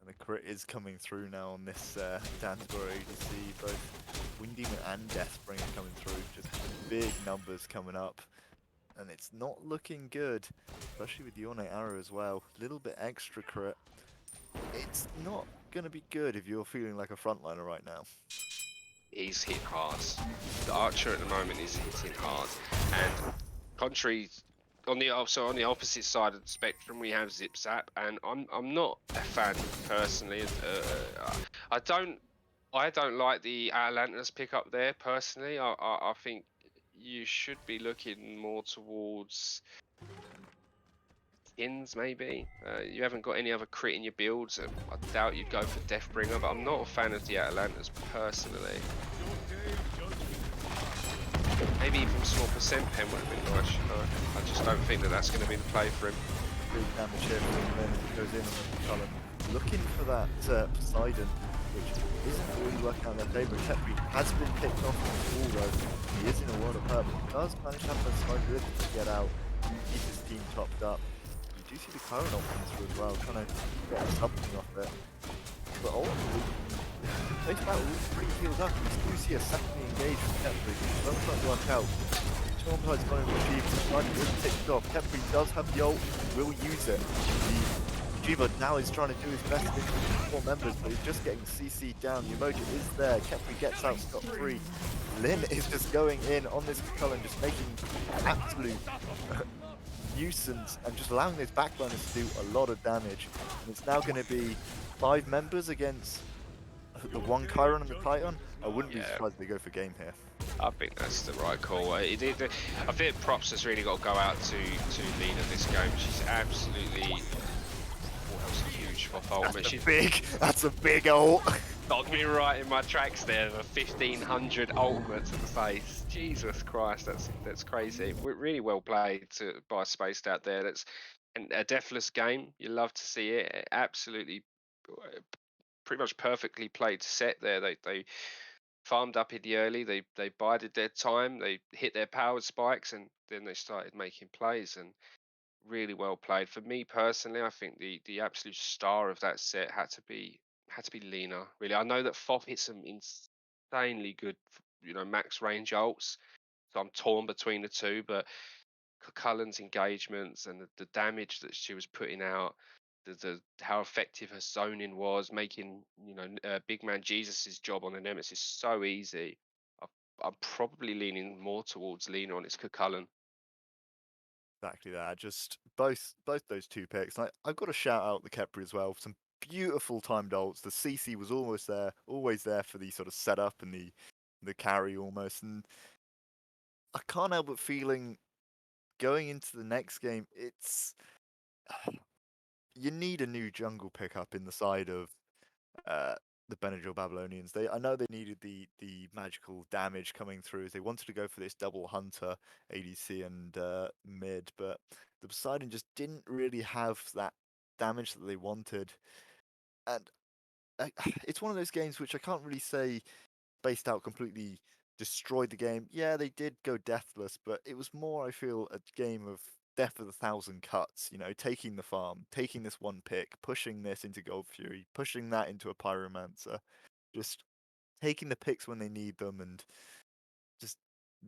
And the crit is coming through now on this Dancewear ADC. Both Wind Demon and Deathbringer coming through. Just big numbers coming up. And it's not looking good, especially with the Ornate Arrow as well. Little bit extra crit. It's not going to be good if you're feeling like a frontliner right now. He's hit hard. The Archer at the moment is hitting hard, and contrary on the opposite side of the spectrum, we have Zip Zap, and I'm not a fan personally. I don't like the Atlantis pick up there personally. I think you should be looking more towards skins maybe. You haven't got any other crit in your builds. I doubt you'd go for Deathbringer, but I'm not a fan of the Atlantis personally. Maybe even small percent pen would have been nice. I just don't think that that's going to be the play for him. Big damage here from him, then he goes in on the Cullen, looking for that Poseidon, which isn't really working out in their favour. Tetri has been picked off in the wall though. He is in a world of hurt, but he does manage to have the side with to get out, keep his team topped up. You do see the current options through as well, trying to get something off it. But ultimately, face battle is pretty healed up. We do see a secondary engage from Tetri, which doesn't quite work out. Traumatized going to retrieve, Poseidon is picked off. Tetri does have the ult, will use it. The Retriever now is trying to do his best against the 4 members, but he's just getting CC'd down. The emoji is there, Tetri gets out scot-free. Lin is just going in on this Cullen, just making absolute nuisance and just allowing his backliners to do a lot of damage. And it's now going to be 5 members against the 1 Chiron and the Titan. I wouldn't be surprised if they go for game here. I think that's the right call. I think props has really got to go out to Lena this game. She's absolutely. Oh, that was a huge off ultimate. That's a big ult. Got me right in my tracks there. The 1500 ultimate to the face. Jesus Christ, that's crazy. Really well played by Spaced out there. That's a deathless game. You love to see it. Absolutely, pretty much perfectly played set there. They farmed up in the early. They bided their time. They hit their power spikes, and then they started making plays. And really well played. For me personally, I think the absolute star of that set had to be Lena. Really, I know that Foff hit some insanely good, max range ults. So I'm torn between the two, but Cullen's engagements and the damage that she was putting out, the how effective her zoning was, making big man Jesus's job on the Nemesis so easy. I, I'm probably leaning more towards Lena on its Cullen. Exactly that. Just both those 2 picks. I've got to shout out the Khepri as well. Some beautiful timed ults. The CC was almost there, always there for the sort of setup and the carry almost. And I can't help but feeling going into the next game, it's you need a new jungle pickup in the side of uh, the Benadryl Babylonians. I know they needed the magical damage coming through. They wanted to go for this double hunter ADC and mid, but the Poseidon just didn't really have that damage that they wanted. And it's one of those games which I can't really say Spaced Out completely destroyed the game. Yeah, they did go deathless, but it was more, I feel, a game of death of 1,000 cuts. Taking the farm, taking this 1 pick, pushing this into Gold Fury, pushing that into a Pyromancer, just taking the picks when they need them, and just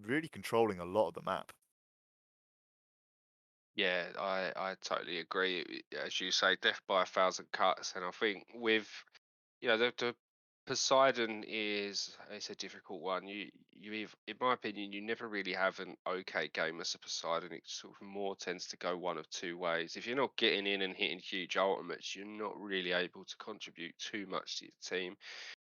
really controlling a lot of the map. Yeah, I totally agree. As you say, death by 1,000 cuts, and I think with the Poseidon it's a difficult one. In my opinion, you never really have an okay game as a Poseidon. It sort of more tends to go one of 2 ways. If you're not getting in and hitting huge ultimates, you're not really able to contribute too much to your team.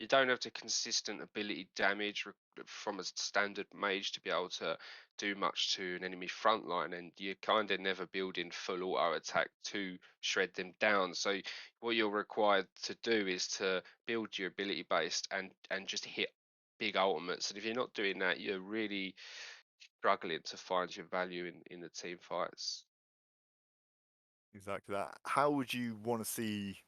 You don't have the consistent ability damage from a standard mage to be able to do much to an enemy front line, and you kind of never build in full auto attack to shred them down. So what you're required to do is to build your ability based and just hit big ultimates. And if you're not doing that, you're really struggling to find your value in the team fights. Exactly that. How would you want to see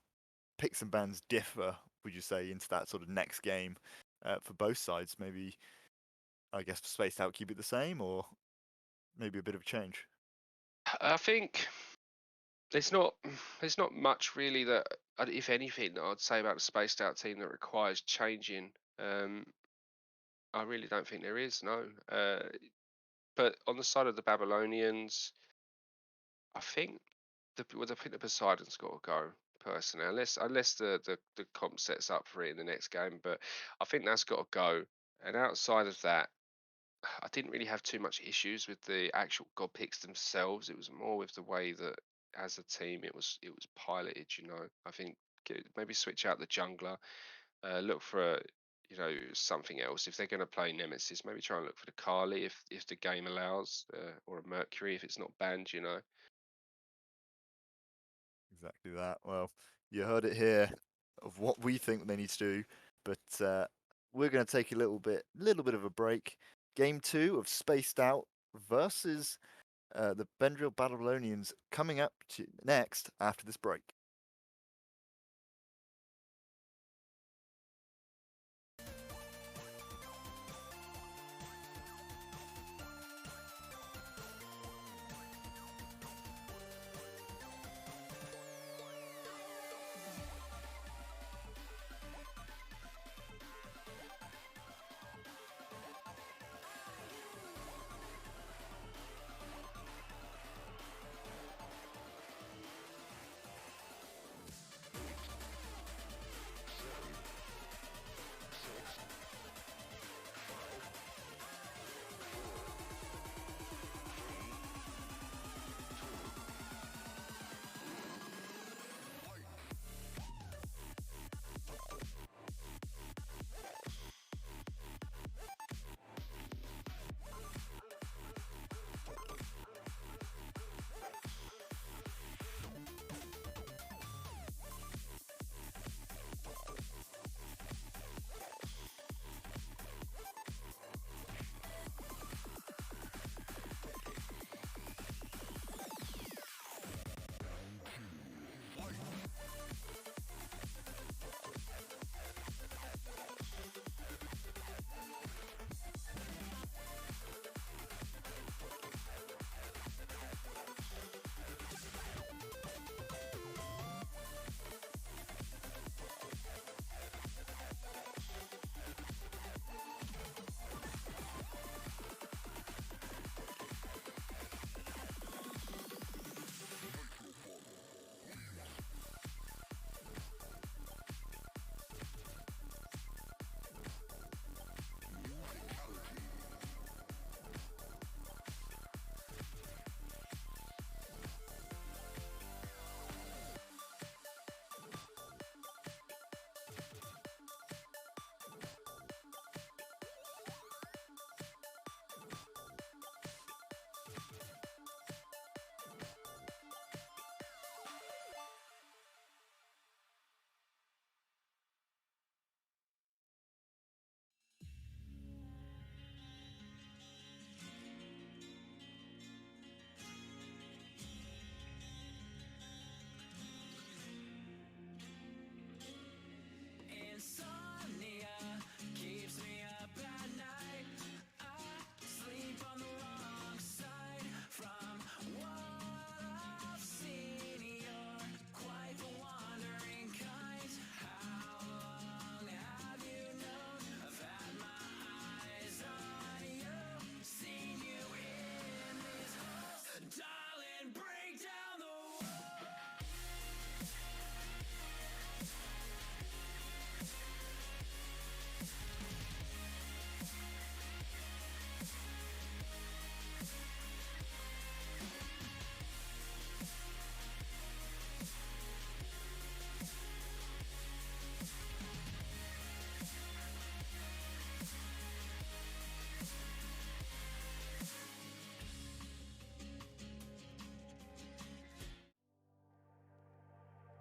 picks and bans differ, would you say, into that sort of next game for both sides? Maybe, I guess, for Spaced Out, keep it the same, or maybe a bit of a change? I think There's not there's not much really that, if anything, that I'd say about the spaced out team that requires changing. I really don't think there is, no. But on the side of the Babylonians, I think the Poseidon's got to go personally, unless the comp sets up for it in the next game. But I think that's got to go. And outside of that, I didn't really have too much issues with the actual god picks themselves. It was more with the way that, as a team, it was piloted. I think maybe switch out the jungler, look for something else. If they're going to play Nemesis, maybe try and look for the Kali if the game allows, or a Mercury if it's not banned. Exactly that. Well, you heard it here of what we think they need to do, but we're going to take a little bit of a break. Game two of Spaced Out versus the Benadryl Babylonians coming up next after this break.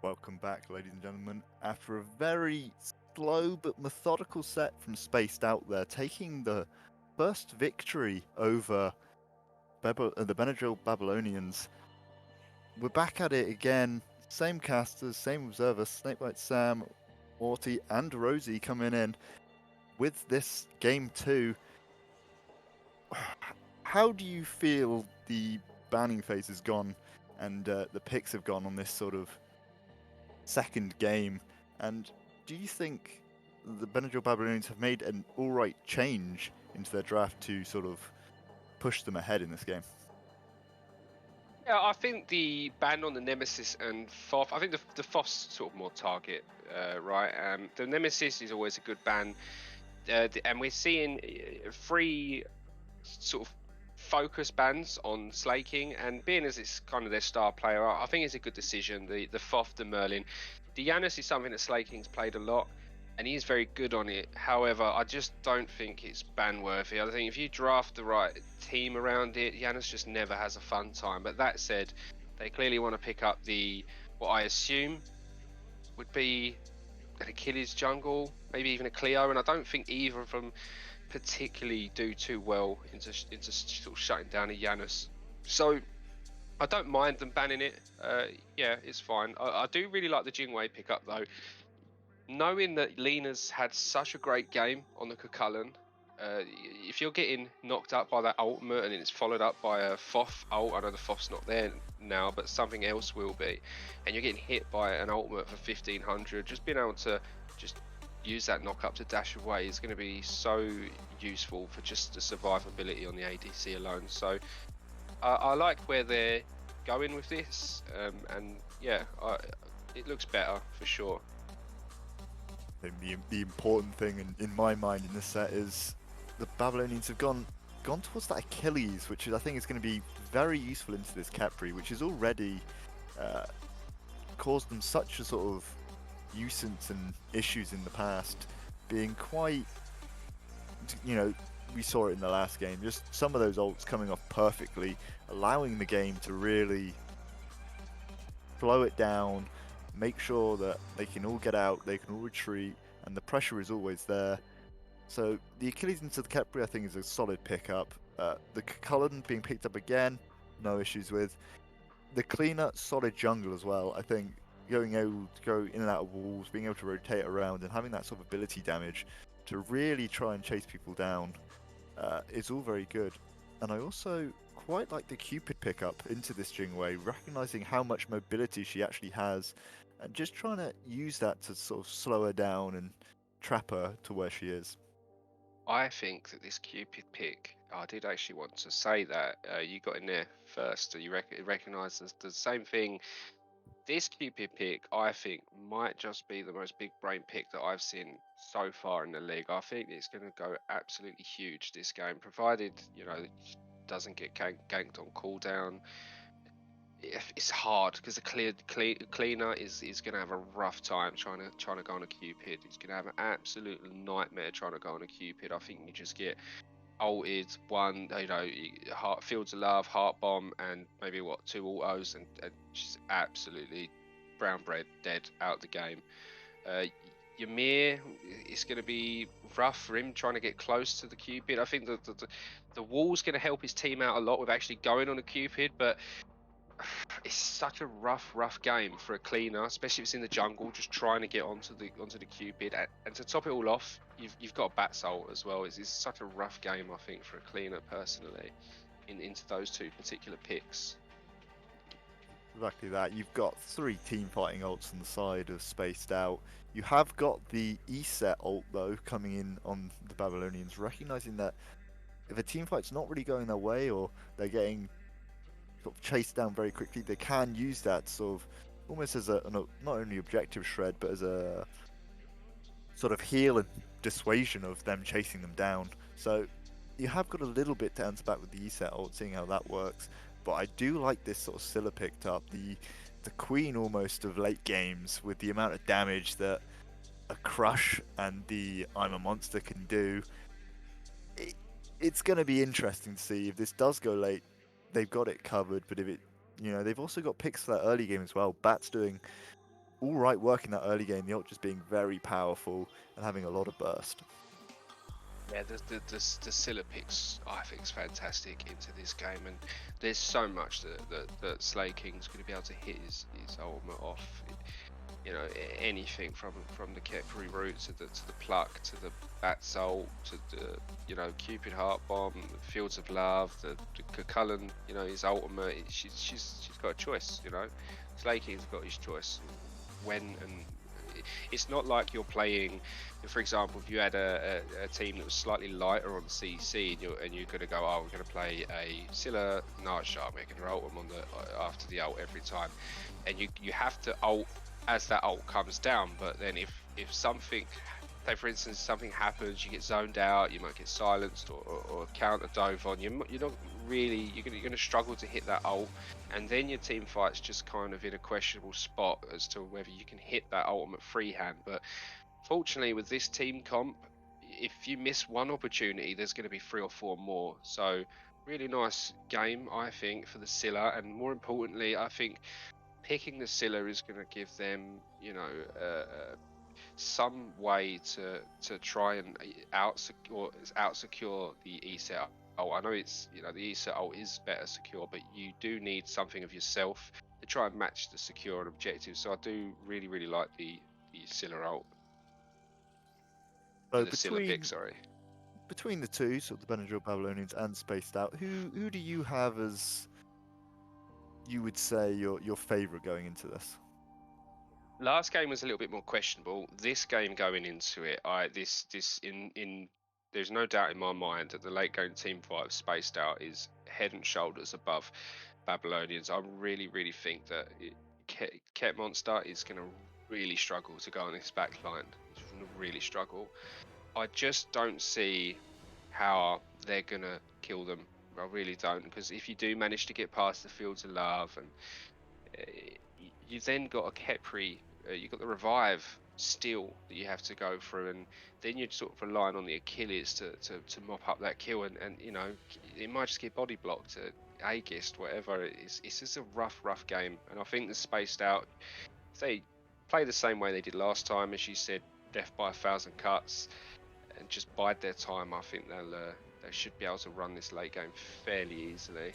Welcome back, ladies and gentlemen. After a very slow but methodical set from Spaced Out there, taking the first victory over the Benadryl Babylonians. We're back at it again. Same casters, same observers, Snakebite Sam, Morty, and Rosie coming in with this game two. How do you feel the banning phase has gone and the picks have gone on this sort of second game. And do you think the Benadryl Babylonians have made an alright change into their draft to sort of push them ahead in this game? Yeah, I think the ban on the Nemesis and Foth, I think the Foth's sort of more target, right? The Nemesis is always a good ban, and we're seeing three sort of focus bans on Slaking, and being as it's kind of their star player, I think it's a good decision. The Foth, the Merlin, the Janus is something that Slaking's played a lot, and he's very good on it. However, I just don't think it's ban worthy. I think if you draft the right team around it, Janus just never has a fun time. But that said, they clearly want to pick up what I assume would be an Achilles jungle, maybe even a Cleo, and I don't think either of them particularly do too well into sort of shutting down a Janus. So I don't mind them banning it. Yeah, it's fine. I do really like the Jingwei pickup though. Knowing that Lena's had such a great game on the Kukulkan, if you're getting knocked up by that ultimate and it's followed up by a Foth ult, I know the Foth's not there now, but something else will be, and you're getting hit by an ultimate for 1500, just being able to just use that knock up to dash away is going to be so useful for just the survivability on the ADC alone. So I like where they're going with this, and yeah, it looks better for sure. I think the important thing in my mind in this set is the Babylonians have gone towards that Achilles, which is, I think is going to be very useful into this Khepri, which has already caused them such a sort of nuisance and issues in the past, being quite, you know, we saw it in the last game, just some of those ults coming off perfectly, allowing the game to really slow it down, make sure that they can all get out, they can all retreat, and the pressure is always there. So the Achilles into the Khepri, I think, is a solid pickup. The Cullen being picked up again, no issues with. The cleaner, solid jungle as well. I think going able to go in and out of walls, being able to rotate around, and having that sort of ability damage to really try and chase people down is all very good. And I also quite like the Cupid pickup into this Jingwei, recognizing how much mobility she actually has, and just trying to use that to sort of slow her down and trap her to where she is. I think that this Cupid pick, I did actually want to say that you got in there first. You recognise the same thing. This Cupid pick, I think, might just be the most big brain pick that I've seen so far in the league. I think it's going to go absolutely huge this game, provided it doesn't get ganked on cooldown. It's hard because the cleaner is going to have a rough time trying to go on a Cupid. He's going to have an absolute nightmare trying to go on a Cupid. I think you just get ulted, one, Fields of Love, Heart Bomb, and maybe two autos, and just absolutely brown bread dead out the game. Ymir, it's going to be rough for him trying to get close to the Cupid. I think the wall's going to help his team out a lot with actually going on a Cupid, but it's such a rough game for a cleaner, especially if it's in the jungle, just trying to get onto the Cupid. And to top it all off, you've got a Bat Soul as well. It's such a rough game, I think, for a cleaner personally, into those two particular picks. Exactly that. You've got 3 team fighting ults on the side of Spaced Out. You have got the E-set ult though coming in on the Babylonians, recognizing that if a team fight's not really going their way or they're getting sort of chased down very quickly, they can use that sort of almost as not only objective shred, but as a sort of heal and dissuasion of them chasing them down. So you have got a little bit to answer back with the E-set ult, seeing how that works. But I do like this sort of Scylla picked up, the queen almost of late games, with the amount of damage that a Crush and the I'm a Monster can do. It's going to be interesting to see if this does go late. They've got it covered, but if it, they've also got picks for that early game as well. Bat's doing all right work in that early game, the ult just being very powerful and having a lot of burst. Yeah, the Scylla picks I think is fantastic into this game, and there's so much that Slay King's going to be able to hit his ultimate off. you know, anything from the Kepri route to the pluck to the bat soul to the, you know, Cupid heart bomb, Fields of Love, the Cullen, you know, his ultimate. She's got a choice, you know. Slay King's got his choice when, and it's not like you're playing. For example, if you had a team that was slightly lighter on CC and you're going to go, oh, we're going to play a Scylla Night Shark, making her ult on the after the ult every time, and you have to ult as that ult comes down. But then if something, say for instance, something happens, you get zoned out, you might get silenced or counter dove on, you're not really, you're going to struggle to hit that ult, and then your team fight's just kind of in a questionable spot as to whether you can hit that ultimate freehand. But fortunately, with this team comp, if you miss one opportunity, there's going to be 3 or 4 more. So really nice game, I think, for the Scylla, and more importantly, I think picking the Scylla is going to give them, you know, some way to try and out secure the ESET. Oh, I know it's, you know, the ESET ult is better secure, but you do need something of yourself to try and match the secure and objective. So I do really like the Scylla ult. So The Scylla pick, sorry. between the two, sort of the Benadryl Babylonians and Spaced Out, who do you have as, you would say, your favourite going into this? Last game was a little bit more questionable. This game going into it, there's no doubt in my mind that the late game team fight of Spaced Out is head and shoulders above Babylonians. I really think that Ket Monster is going to really struggle to go on this back line. He's going to really struggle. I just don't see how they're going to kill them. I really don't, because if you do manage to get past the Fields of Love, and you've then got a Kepri, you've got the revive still that you have to go through, and then you're sort of relying on the Achilles to mop up that kill, and you know, it might just get body blocked, Aegist, whatever. It's just a rough game, and I think the Spaced Out, if they play the same way they did last time, as you said, death by 1,000 cuts, and just bide their time, I think they should be able to run this late game fairly easily.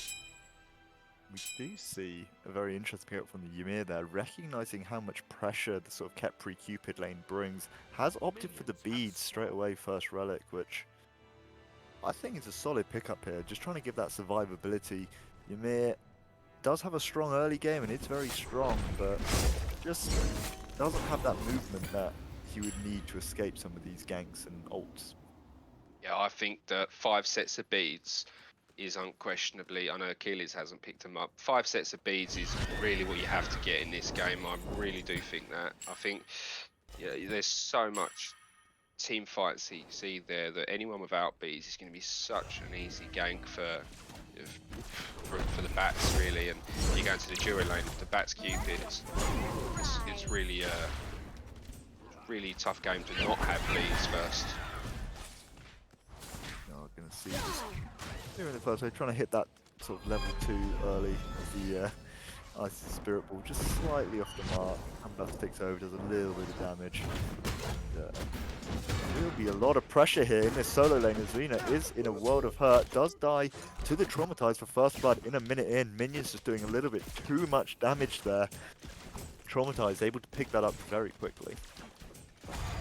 We do see a very interesting pick up from the Ymir there, recognizing how much pressure the sort of Kepri Cupid lane brings. Has opted for the beads straight away, first relic, which I think is a solid pickup here. Just trying to give that survivability. Ymir does have a strong early game and it's very strong, but just doesn't have that movement that he would need to escape some of these ganks and ults. Yeah, I think that 5 sets of beads is unquestionably, I know Achilles hasn't picked them up, 5 sets of beads is really what you have to get in this game. I really do think that. I think, yeah, there's so much team fights you see there that anyone without beads is going to be such an easy gank for the bats, really. And you go into the duo lane, the bats Cupid, it's really really tough game to not have beads first. Going to see just here in the first way, trying to hit that sort of level 2 early of the Ice Spirit Ball, just slightly off the mark. Hambuff takes over, does a little bit of damage. There will be a lot of pressure here in this solo lane as Zena is in a world of hurt, does die to the Traumatized for first blood in a minute in. Minions just doing a little bit too much damage there. Traumatized able to pick that up very quickly.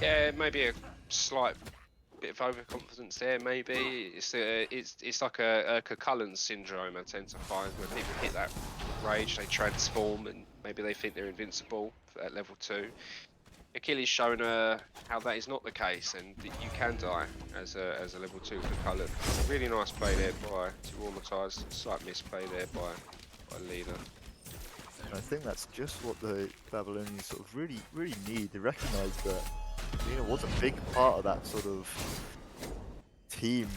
Yeah, maybe a slight bit of overconfidence there. Maybe it's like a Cullen syndrome. I tend to find when people hit that rage, they transform and maybe they think they're invincible at level 2. Achilles shown how that is not the case, and that you can die as a level 2 for Cullen. Really nice play there by Traumatized. Slight misplay there by Lena. And I think that's just what the Babylonians sort of really need. They recognise that Lena was a big part of that sort of team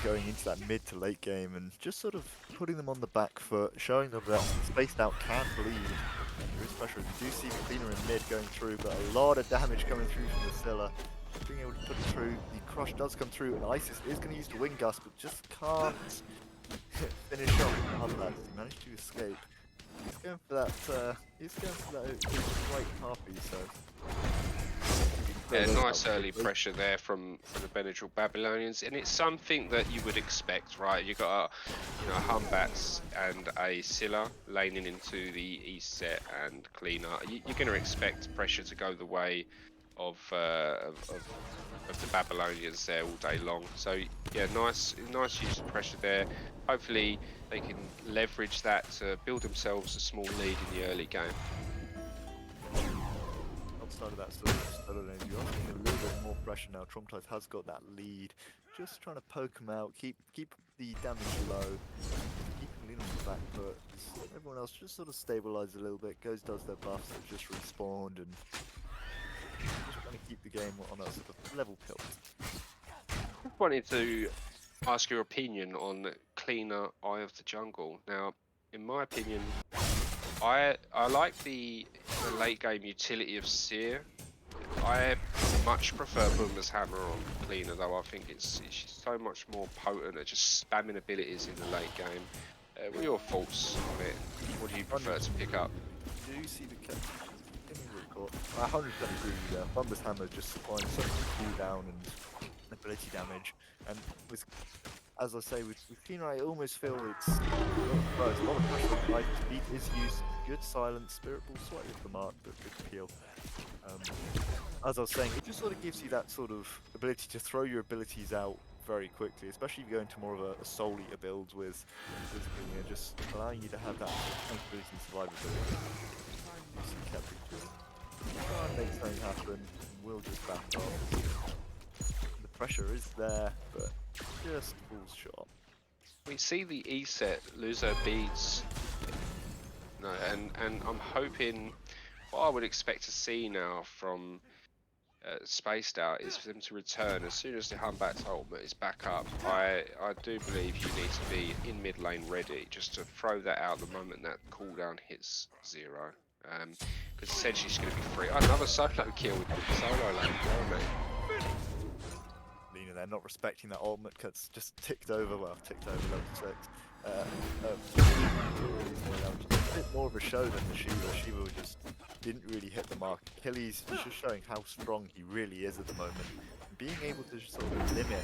going into that mid to late game, and just sort of putting them on the back foot, showing them that Spaced Out can bleed. There is pressure. You do see Cleaner in mid going through, but a lot of damage coming through from the Scylla. Being able to put it through, the crush does come through, and Isis is going to use the Wind Gust, but just can't finish off the Huntlads. He managed to escape. He's going for that. He's going for that right harpy. So So Yeah, those nice out early quickly. pressure there from the Benadryl Babylonians, and it's something that you would expect, right? You got Humbats and a Scylla laning into the east set and cleaner. You're going to expect pressure to go the way of the Babylonians there all day long. So yeah, nice use of pressure there. Hopefully they can leverage that to build themselves a small lead in the early game. Outside of that sort of solo lane, you are seeing a little bit more pressure now. Traumatized has got that lead. Just trying to poke him out, keep the damage low, keeping lean on the back foot. Everyone else just sort of stabilizes a little bit, does their buffs that just respawned, and just trying to keep the game on a sort of level tilt. Just wanted to ask your opinion on cleaner Eye of the Jungle. Now, in my opinion, I like the late game utility of Seer. I much prefer Boomer's Hammer on cleaner though. I think it's so much more potent at just spamming abilities in the late game. What are your thoughts on it? What do you prefer to pick up? Do you see the record? I 100% agree with you there. Bumba's Hammer just supplying so much cooldown and ability damage, and with, as I say, with Keener, I almost feel it's well, there's a lot of pressure. Like speed is used, good silence, spirit ball slightly off the mark, but good peel. As I was saying, it just sort of gives you that sort of ability to throw your abilities out very quickly, especially if you go into more of a soul eater build with Keener, just allowing you to have that ability and survivability. You see Kepri just try and make something happen, and we'll just back off. The pressure is there, but just falls short. We see the E set lose her beads. No, and I'm hoping what I would expect to see now from Spaced Out is for them to return as soon as the Humbat's ultimate is back up. I do believe you need to be in mid lane ready just to throw that out the moment that cooldown hits 0. Because essentially she's going to be free. Oh, another solo kill with the solo lane. Well, mate. Lena there not respecting that ultimate cuts just ticked over, well, ticked over level 6. A bit more of a show than the Shiva. Shiva just didn't really hit the mark. Achilles is just showing how strong he really is at the moment. Being able to just sort of limit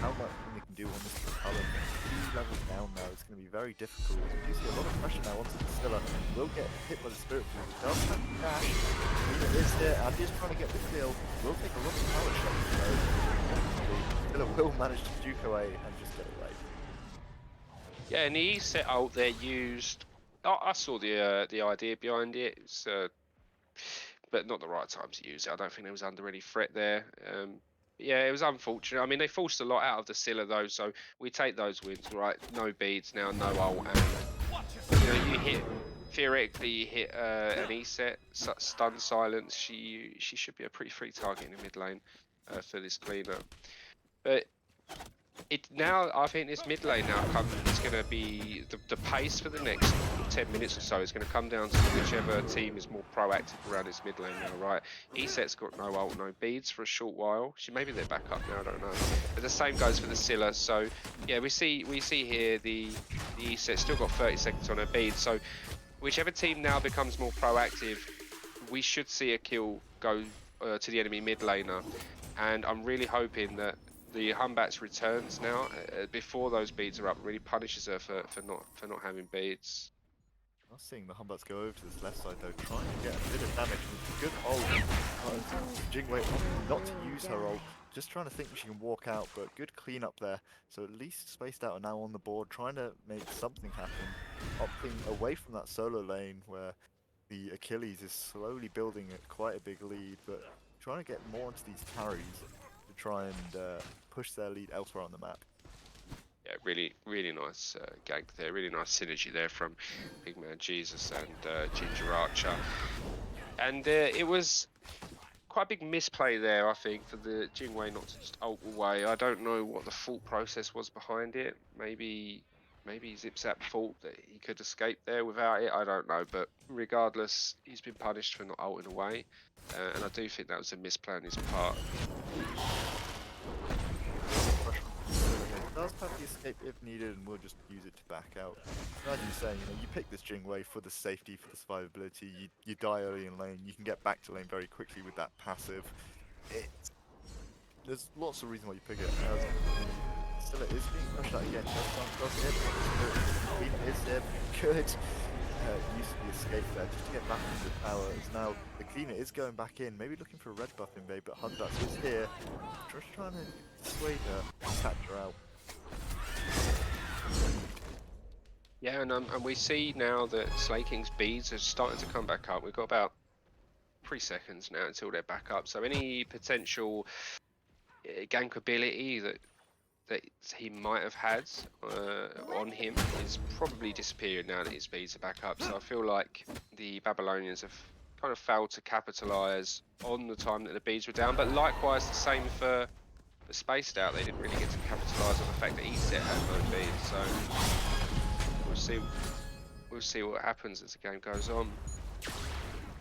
how much he can do on this color, 2 levels down now, it's going to be very difficult. You see a lot of pressure now onto the Scylla. Will get hit by the Spirit Ball. Does have to dash. Lena is there, and just trying to get the kill. Will take a lot of power shots. Scylla will manage to juke away and just get away. Yeah, and the set ult there used. I saw the idea behind it. It's but not the right time to use it. I don't think there was under any threat there. Yeah, it was unfortunate. I mean, they forced a lot out of the Scylla though, so we take those wins, right? No beads now, no ult, and you hit theoretically you hit an E set stun silence. She should be a pretty free target in the mid lane for this cleaner, but. I think this mid lane now is going to be the pace for the next 10 minutes or so is going to come down to whichever team is more proactive around this mid lane now, right? ESET's got no ult, no beads for a short while. Maybe they're back up now, I don't know. But the same goes for the Scylla. So yeah, we see here the ESET still got 30 seconds on her beads. So whichever team now becomes more proactive, we should see a kill go to the enemy mid laner. And I'm really hoping that the Humbat's returns now before those beads are up really punishes her for not having beads. I'm seeing the Humbats go over to this left side though, trying to get a bit of damage with good ult. Jingwei opting not to use her ult, just trying to think she can walk out, but good clean up there. So at least Spaced Out are now on the board, trying to make something happen, opting away from that solo lane where the Achilles is slowly building quite a big lead, but trying to get more into these carries to try and push their lead elsewhere on the map. Yeah, really nice gank there. Really nice synergy there from Big Man Jesus and Ginger Archer. And it was quite a big misplay there, I think, for the Jingwei not to just ult away. I don't know what the thought process was behind it. Maybe Zipzap thought that he could escape there without it. I don't know, but regardless, he's been punished for not ulting away, and I do think that was a misplay on his part. Does have the escape if needed, and we'll just use it to back out. As you say, you pick this Jingwei for the safety, for the survivability. You die early in lane, you can get back to lane very quickly with that passive. There's lots of reasons why you pick it. Still, it is being pushed out again. Does hit. Queen is there. Good. Use the escape there just to get back into the tower. As now the cleaner is going back in, maybe looking for a red buff invade, but Hundax is here, just trying to dissuade her, catch her out. Yeah, and we see now that Slaking's beads are starting to come back up. We've got about 3 seconds now until they're back up. So any potential gank ability that he might have had on him is probably disappeared now that his beads are back up. So I feel like the Babylonians have kind of failed to capitalize on the time that the beads were down. But likewise, the same for Spaced Out. They didn't really get to capitalize on the fact that ESET had no beads. So we'll see what happens as the game goes on.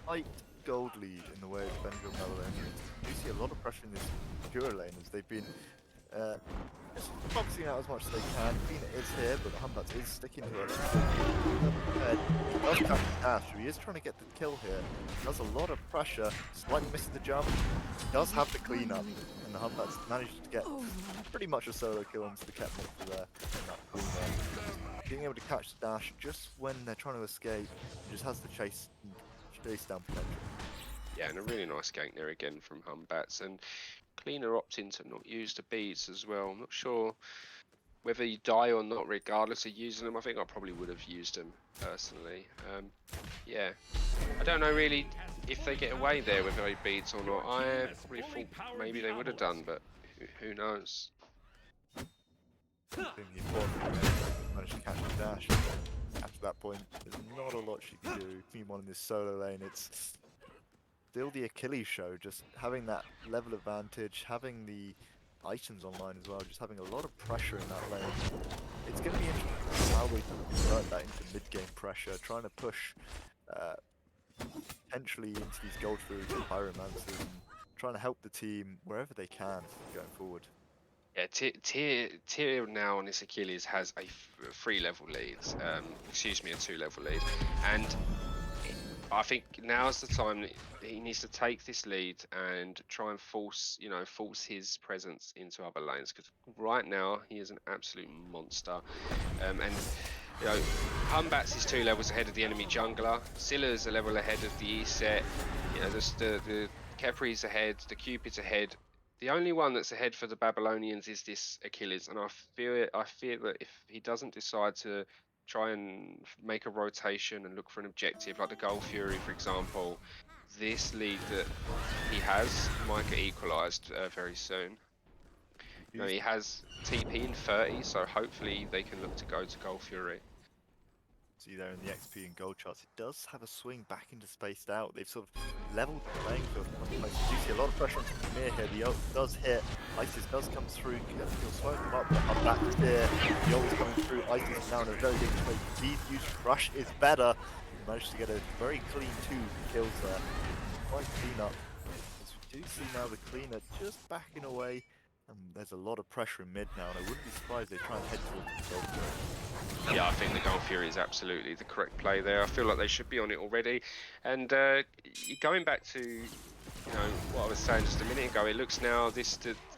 Light gold lead in the way of Benadryl Babylonians. You see a lot of pressure in this Pure lane as they've been just boxing out as much as they can. Cleaner is here, but Humbat is sticking to her. Does catch the dash. He is trying to get the kill here. Does a lot of pressure. Slightly misses the jump. Does have the clean up, and the Humbat's managed to get pretty much a solo kill onto the Cat monster there. In that cleaner. Being able to catch the dash just when they're trying to escape, just has the chase down potential. Yeah, and a really nice gank there again from Humbats, and Cleaner opting to not use the beads as well. I'm not sure whether you die or not regardless of using them. I think I probably would have used them personally. Yeah, I don't know really if they get away there with those beads or not. I probably thought maybe they would have done, but who knows? Managed to catch the dash. After that point, there's not a lot she can do. Meanwhile, in this solo lane, it's still the Achilles show. Just having that level advantage, having the items online as well, just having a lot of pressure in that lane. It's going to be interesting how they convert that into mid-game pressure, trying to push potentially into these gold foods and pyromancers, and trying to help the team wherever they can going forward. Yeah, Tyr now on this Achilles has a 3-level lead. Excuse me, a 2-level lead, and I think now's the time that he needs to take this lead and try and force his presence into other lanes, because right now he is an absolute monster. And Humbats is 2 levels ahead of the enemy jungler. Scylla's a level ahead of the ESET. The Kepri's ahead, the Cupid's ahead. The only one that's ahead for the Babylonians is this Achilles, and I fear that if he doesn't decide to try and make a rotation and look for an objective like the Gold Fury, for example, this lead that he has might get equalised very soon. He has TP in 30, so hopefully they can look to go to Gold Fury. See there in the XP and gold charts, it does have a swing back into Spaced Out. They've sort of leveled the playing field. You see a lot of pressure on Premier here. The ult does hit. Isis does come through. He'll slow them up, but I'm back here. The ult is coming through. Isis is now in a very dangerous place. Speed use rush is better. He managed to get a very clean 2 kills there. Quite clean up. As we do see now the cleaner just backing away. And there's a lot of pressure in mid now, and I wouldn't be surprised they try and head towards the gold fury. Yeah, I think the Gold Fury is absolutely the correct play there. I feel like they should be on it already. And going back to what I was saying just a minute ago, it looks now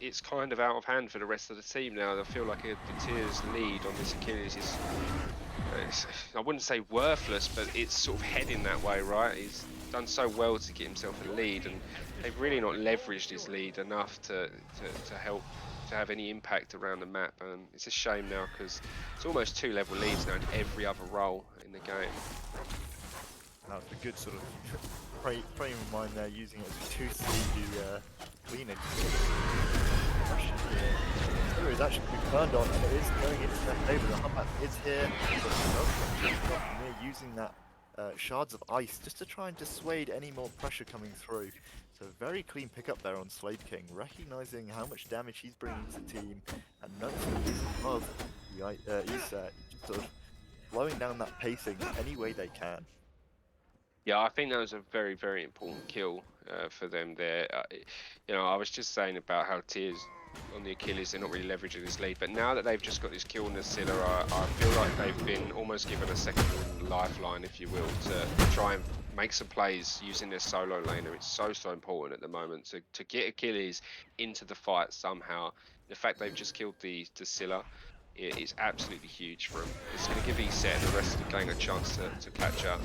it's kind of out of hand for the rest of the team now. I feel like the Tyr's lead on this Achilles is, I wouldn't say worthless, but it's sort of heading that way, right? He's done so well to get himself a lead, and they've really not leveraged his lead enough to help to have any impact around the map. And it's a shame now because it's almost 2-level leads now in every other role in the game. Now it's a good sort of frame of mind there, using it as to see the cleaning. Here is actually being turned on, and it is going into their favour. The Humbat is here, using that shards of ice just to try and dissuade any more pressure coming through. So very clean pickup there on Slade King, recognising how much damage he's bringing to the team, and noticing he's above the ESET, just sort of slowing down that pacing any way they can. Yeah, I think that was a very, very important kill for them there. I was just saying about how Tyr's on the Achilles, they're not really leveraging this lead. But now that they've just got this kill on the Scylla, I feel like they've been almost given a second lifeline, if you will, to try and make some plays using their solo laner. It's so important at the moment to get Achilles into the fight somehow. The fact they've just killed the Scylla is absolutely huge for them. It's going to give ESET and the rest of the gang a chance to catch up.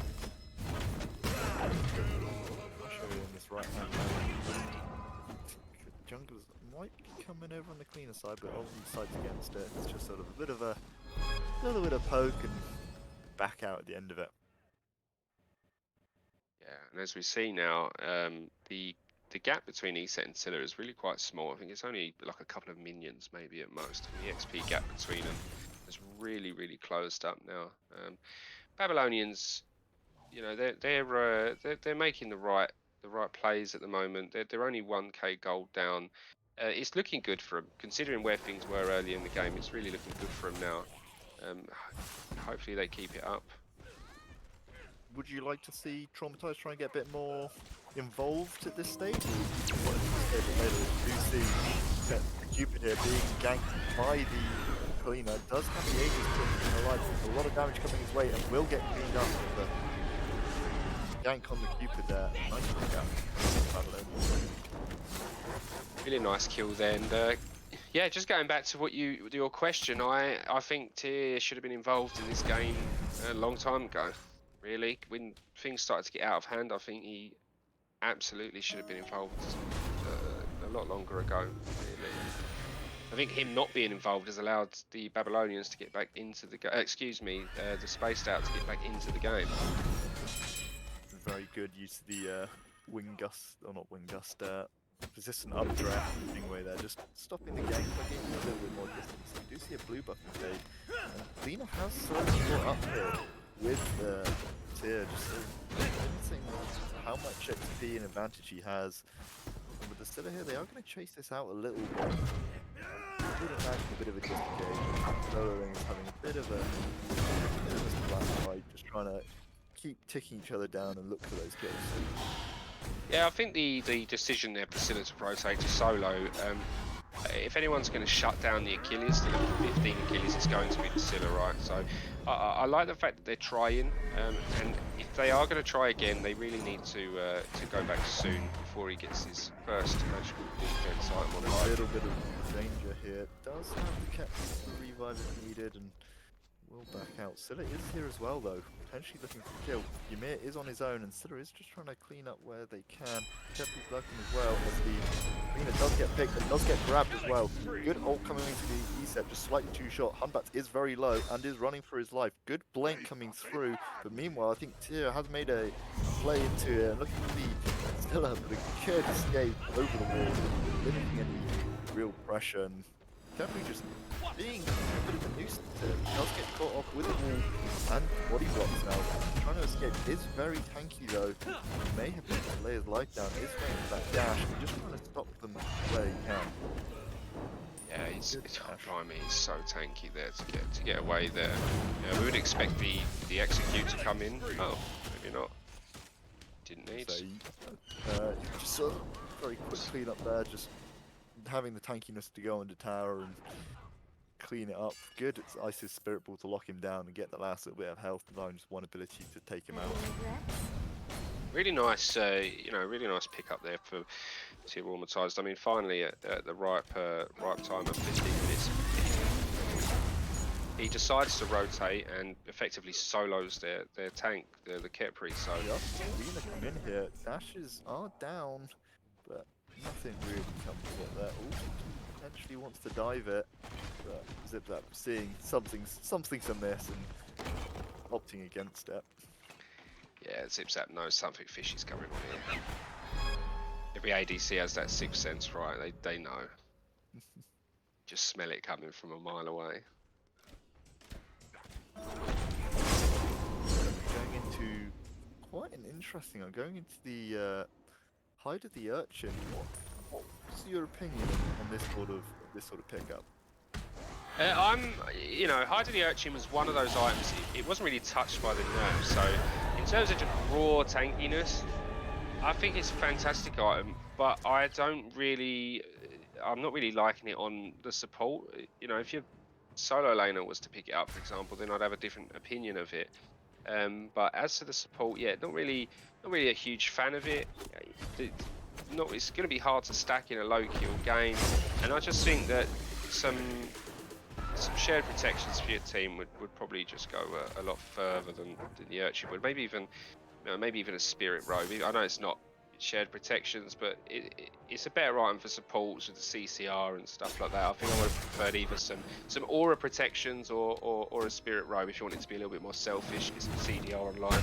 I'll show you in this right hand lane. Junglers might be coming over on the cleaner side, but on the sides against it, it's just sort of a little bit of poke and back out at the end of it. Yeah, and as we see now, the gap between ESET and Scylla is really quite small. I think it's only like a couple of minions maybe at most. And the XP gap between them is really closed up now. Babylonians, you know, they're making the right plays at the moment. They're only 1k gold down. It's looking good for them, considering where things were early in the game. It's really looking good for them now. Hopefully they keep it up. Would you like to see Traumatized try and get a bit more involved at this stage? Or do you want to stay a bit later? We do see that Cupid here being ganked by the cleaner does have the Aegis put alive. A lot of damage coming his way and will get cleaned up with the gank on the Cupid there. Nice pick up. Really nice kill there. And yeah, just going back to your question, I think Tyr should have been involved in this game a long time ago. Really, when things started to get out of hand, I think he absolutely should have been involved a lot longer ago. Really, I think him not being involved has allowed the Babylonians to get back into the the Spaced Out to get back into the game. Very good use of the wing gust, or not wing gust, persistent updraft away there, just stopping the gang by giving a little bit more distance. You do see a blue buff invade, and Lena has sort of got up here with Tyr, just limiting how much XP and advantage he has. And with the Scylla here, they are going to chase this out a little bit. I would imagine a bit of a disengage. Soloing is having a bit of a flat fight, just trying to keep ticking each other down and look for those kills. Yeah, I think the decision there for Scylla to rotate to solo, if anyone's going to shut down the Achilles to level 15 Achilles, it's going to be the Scylla, right? So I like the fact that they're trying, and if they are going to try again, they really need to go back soon before he gets his first magical defense item on a little bit of danger here. Does have the captain for revive if needed, and will back out. Scylla is here as well, though, potentially looking for kill. Ymir is on his own, and Scylla is just trying to clean up where they can. Kepi's lurking as well, as the cleaner does get picked and does get grabbed as well. Good ult coming into the ESET, just slightly too short. Hunbat is very low and is running for his life. Good blink coming through, but meanwhile, I think Tyr has made a play into it, looking for the Scylla, but a good escape over the wall, limiting any real pressure. And Kepi just being a bit of a nuisance here. He does get caught off with a wall and body blocks now. Trying to escape is very tanky though. He may have to lay his life down. Is going for that dash and just trying to stop them where he can. Yeah, he's so tanky there to get away there. Yeah, we would expect the execute to come in. Oh, maybe not. Didn't need. So just sort of very quick clean up there, just having the tankiness to go under tower and clean it up. Good, it's Ice's Spirit Ball to lock him down and get the last little bit of health, allowing just one ability to take him out. Really nice, really nice pick up there for Tyr Traumatized. I mean, finally at the ripe time of 15 minutes, he decides to rotate and effectively solos their tank, the Kepri. So yep, Lena come in here. Dashes are down, but nothing really comes of it there. Ooh, potentially wants to dive it, but Zipzap seeing something's amiss and opting against it. Yeah, Zipzap knows something fishy's coming on here. Every ADC has that sixth sense, right? They know. Just smell it coming from a mile away. Going into quite an interesting one. Going into the Hide of the Urchin. What's your opinion on this sort of pickup? Hide of the Urchin was one of those items. It wasn't really touched by the nerfs. So in terms of just raw tankiness, I think it's a fantastic item. but I don't really, I'm not really liking it on the support. You know, if your solo laner was to pick it up, for example, then I'd have a different opinion of it. But as to the support, yeah, not really a huge fan of it. Not, it's going to be hard to stack in a low kill game, and I just think that some shared protections for your team would probably just go a lot further than the Urchin would. Maybe even maybe even a Spirit Robe. I know it's not shared protections, but it's a better item for supports with the CCR and stuff like that. I think I would have preferred either some aura protections or a Spirit Robe if you wanted to be a little bit more selfish, get some CDR online.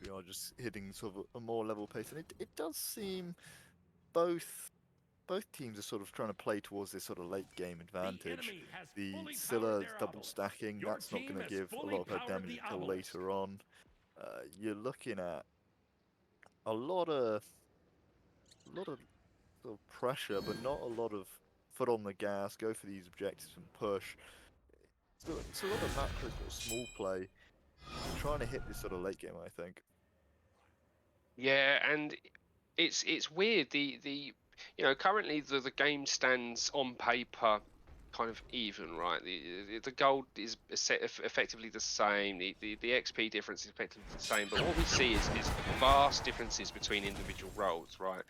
We are just hitting sort of a more level pace, and it does seem both teams are sort of trying to play towards this sort of late game advantage. The Scylla double stacking, that's not going to give a lot of her damage until later on. You're looking at a lot of sort of pressure, but not a lot of foot on the gas, go for these objectives and push. So it's a lot of macro sort of small play, trying to hit this sort of late game, I think. Yeah, and it's weird. You know, currently the game stands on paper kind of even, right? The gold is effectively the same. The XP difference is effectively the same. But what we see is vast differences between individual roles, right?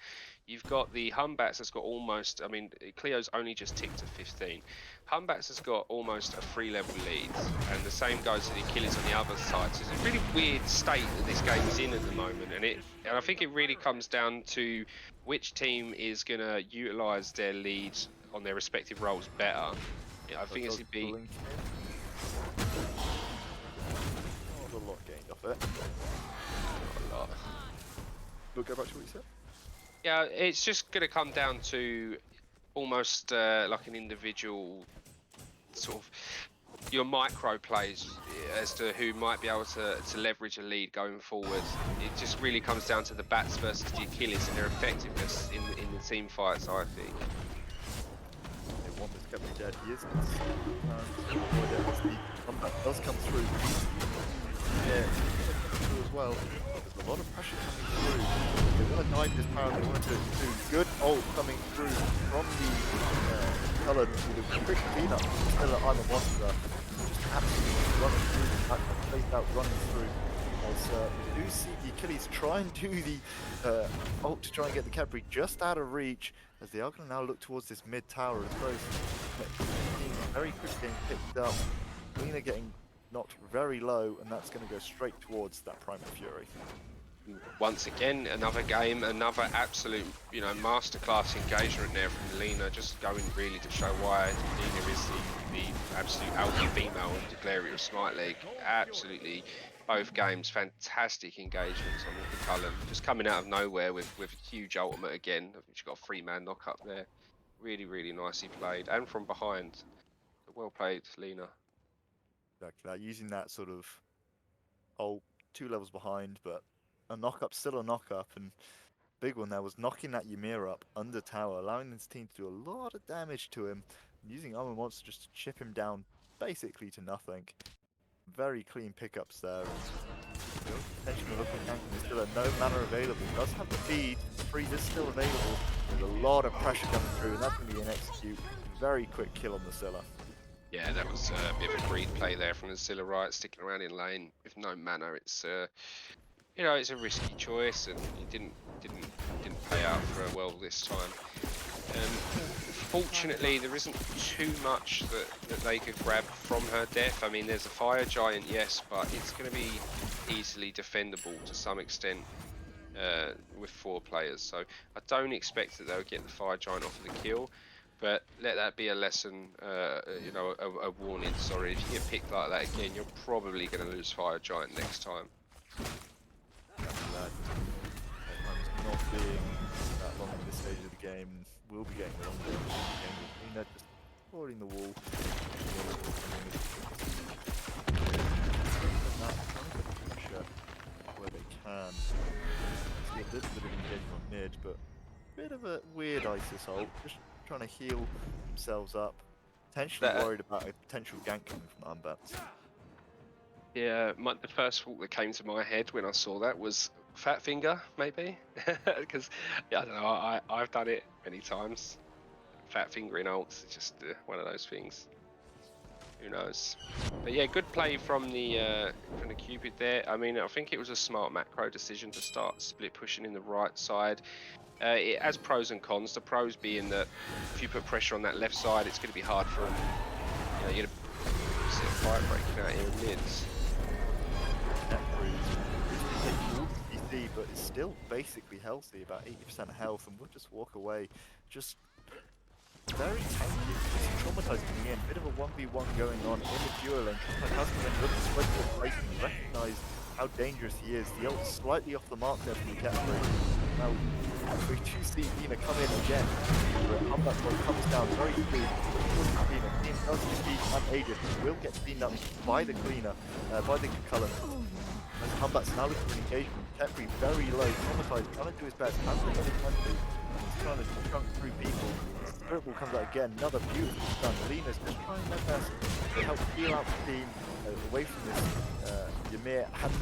You've got the Humbats that's got almost, I mean, Cleo's only just ticked to 15. Humbats has got almost a 3-level lead, and the same goes to the Achilles on the other side. So it's a really weird state that this game is in at the moment, and I think it really comes down to which team is going to utilize their lead on their respective roles better. Yeah, I think it's going to be not a lot gained off it. a lot. But go back to what you said. Yeah, it's just going to come down to almost like an individual sort of your micro plays as to who might be able to leverage a lead going forward. It just really comes down to the bats versus the Achilles and their effectiveness in the team fights, I think. They want this kept dead. He is that does come through. Yeah, through as well. There's a lot of pressure coming through. They want to dive this power. They want to do good ult coming through from the Helen with a quick cleanup. Still, I'm a monster. Just absolutely running through the back, placed out, running through. As we do see the Achilles try and do the ult to try and get the Cadbury just out of reach, as they are going to now look towards this mid tower as both. Very quick getting picked up. Lena getting knocked very low, and that's going to go straight towards that Primal Fury. Once again, another game, another absolute, you know, masterclass engagement there from Lena, just going really to show why Lena is the absolute alpha female in the Declaria of Smite League. Absolutely, both games, fantastic engagements on the Cullen, just coming out of nowhere with a huge ultimate again. I think she got a 3-man knock up there. Really, really nicely played, and from behind. Well played, Lena. Exactly that. Using that sort of ult 2 levels behind, but a knock up, still a knock up, and big one there was knocking that Ymir up under tower, allowing this team to do a lot of damage to him, and using Armor Monster just to chip him down basically to nothing. Very clean pickups there. Potentially looking at there's still a no mana available. Does have the feed, freeze is still available. There's a lot of pressure coming through, and that's going to be an execute. Very quick kill on the Scylla. Yeah, that was a bit of a greed play there from the Scylla, right? Sticking around in lane with no mana. It's you know, it's a risky choice, and it didn't pay out for well this time. Fortunately, there isn't too much that they could grab from her death. I mean, there's a fire giant, yes, but it's going to be easily defendable to some extent with 4 players. So I don't expect that they'll get the fire giant off of the kill. But let that be a lesson, you know, a warning, sorry. If you get picked like that again, you're probably going to lose Fire Giant next time. Not being that long in this stage of the game, will be getting longer. Lena just holding the wall. Where they can. See a little bit of engagement on mid, but bit of a weird ISIS ult. Just trying to heal themselves up. Potentially worried about a potential gank coming from Humbats. Yeah, the first thought that came to my head when I saw that was, Fat finger, maybe, because yeah, I don't know. I've done it many times. Fat fingering ults is just one of those things. Who knows? But yeah, good play from the Cupid there. I mean, I think it was a smart macro decision to start split pushing in the right side. It has pros and cons. The pros being that if you put pressure on that left side, it's going to be hard for them. You know, you're going to see a fight breaking out here in mids. PC, but it's still basically healthy, about 80% health, and we'll just walk away. Just very tanky, traumatized coming in. Bit of a 1v1 going on in the duo lane. Hasn't been looking straight to the place and recognize how dangerous he is. The ult slightly off the mark there from the Catherine. Now, we do see Dina come in again. That one comes down very quickly. Dina does defeat unaided. Will get cleaned up by the cleaner, by the color. As Combat's now looking for an engagement. Tetri very low, traumatized, trying to do his best. Has been he's trying to chunk through people. Spirit Ball comes out again, another beautiful stun. Lena's just trying their best to help heal out the team away from this Ymir and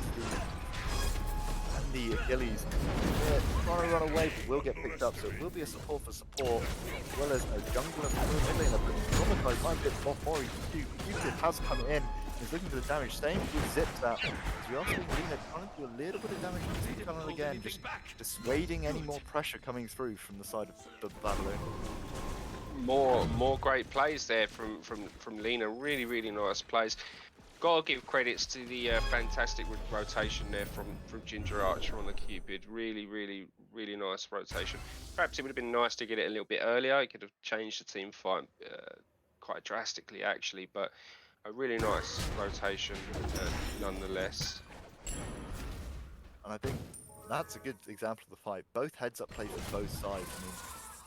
the Achilles. Ymir trying to run away, but will get picked up, so it will be a support for support, as well as a jungler and a mid laner, but traumatized might get off more. Cupid has come in. He's looking for the damage, staying with zips out. As we are seeing Lena trying to do a little bit of damage to the tunnel again, just dissuading any more pressure coming through from the side of the Babylon. More great plays there from Lena. Really nice plays. Gotta give credits to the fantastic rotation there from Ginger Archer on the Cupid. Really nice rotation. Perhaps it would have been nice to get it a little bit earlier. It could have changed the team fight quite drastically actually, but a really nice rotation nonetheless. And I think that's a good example of the fight. Both heads-up plays for both sides. I mean,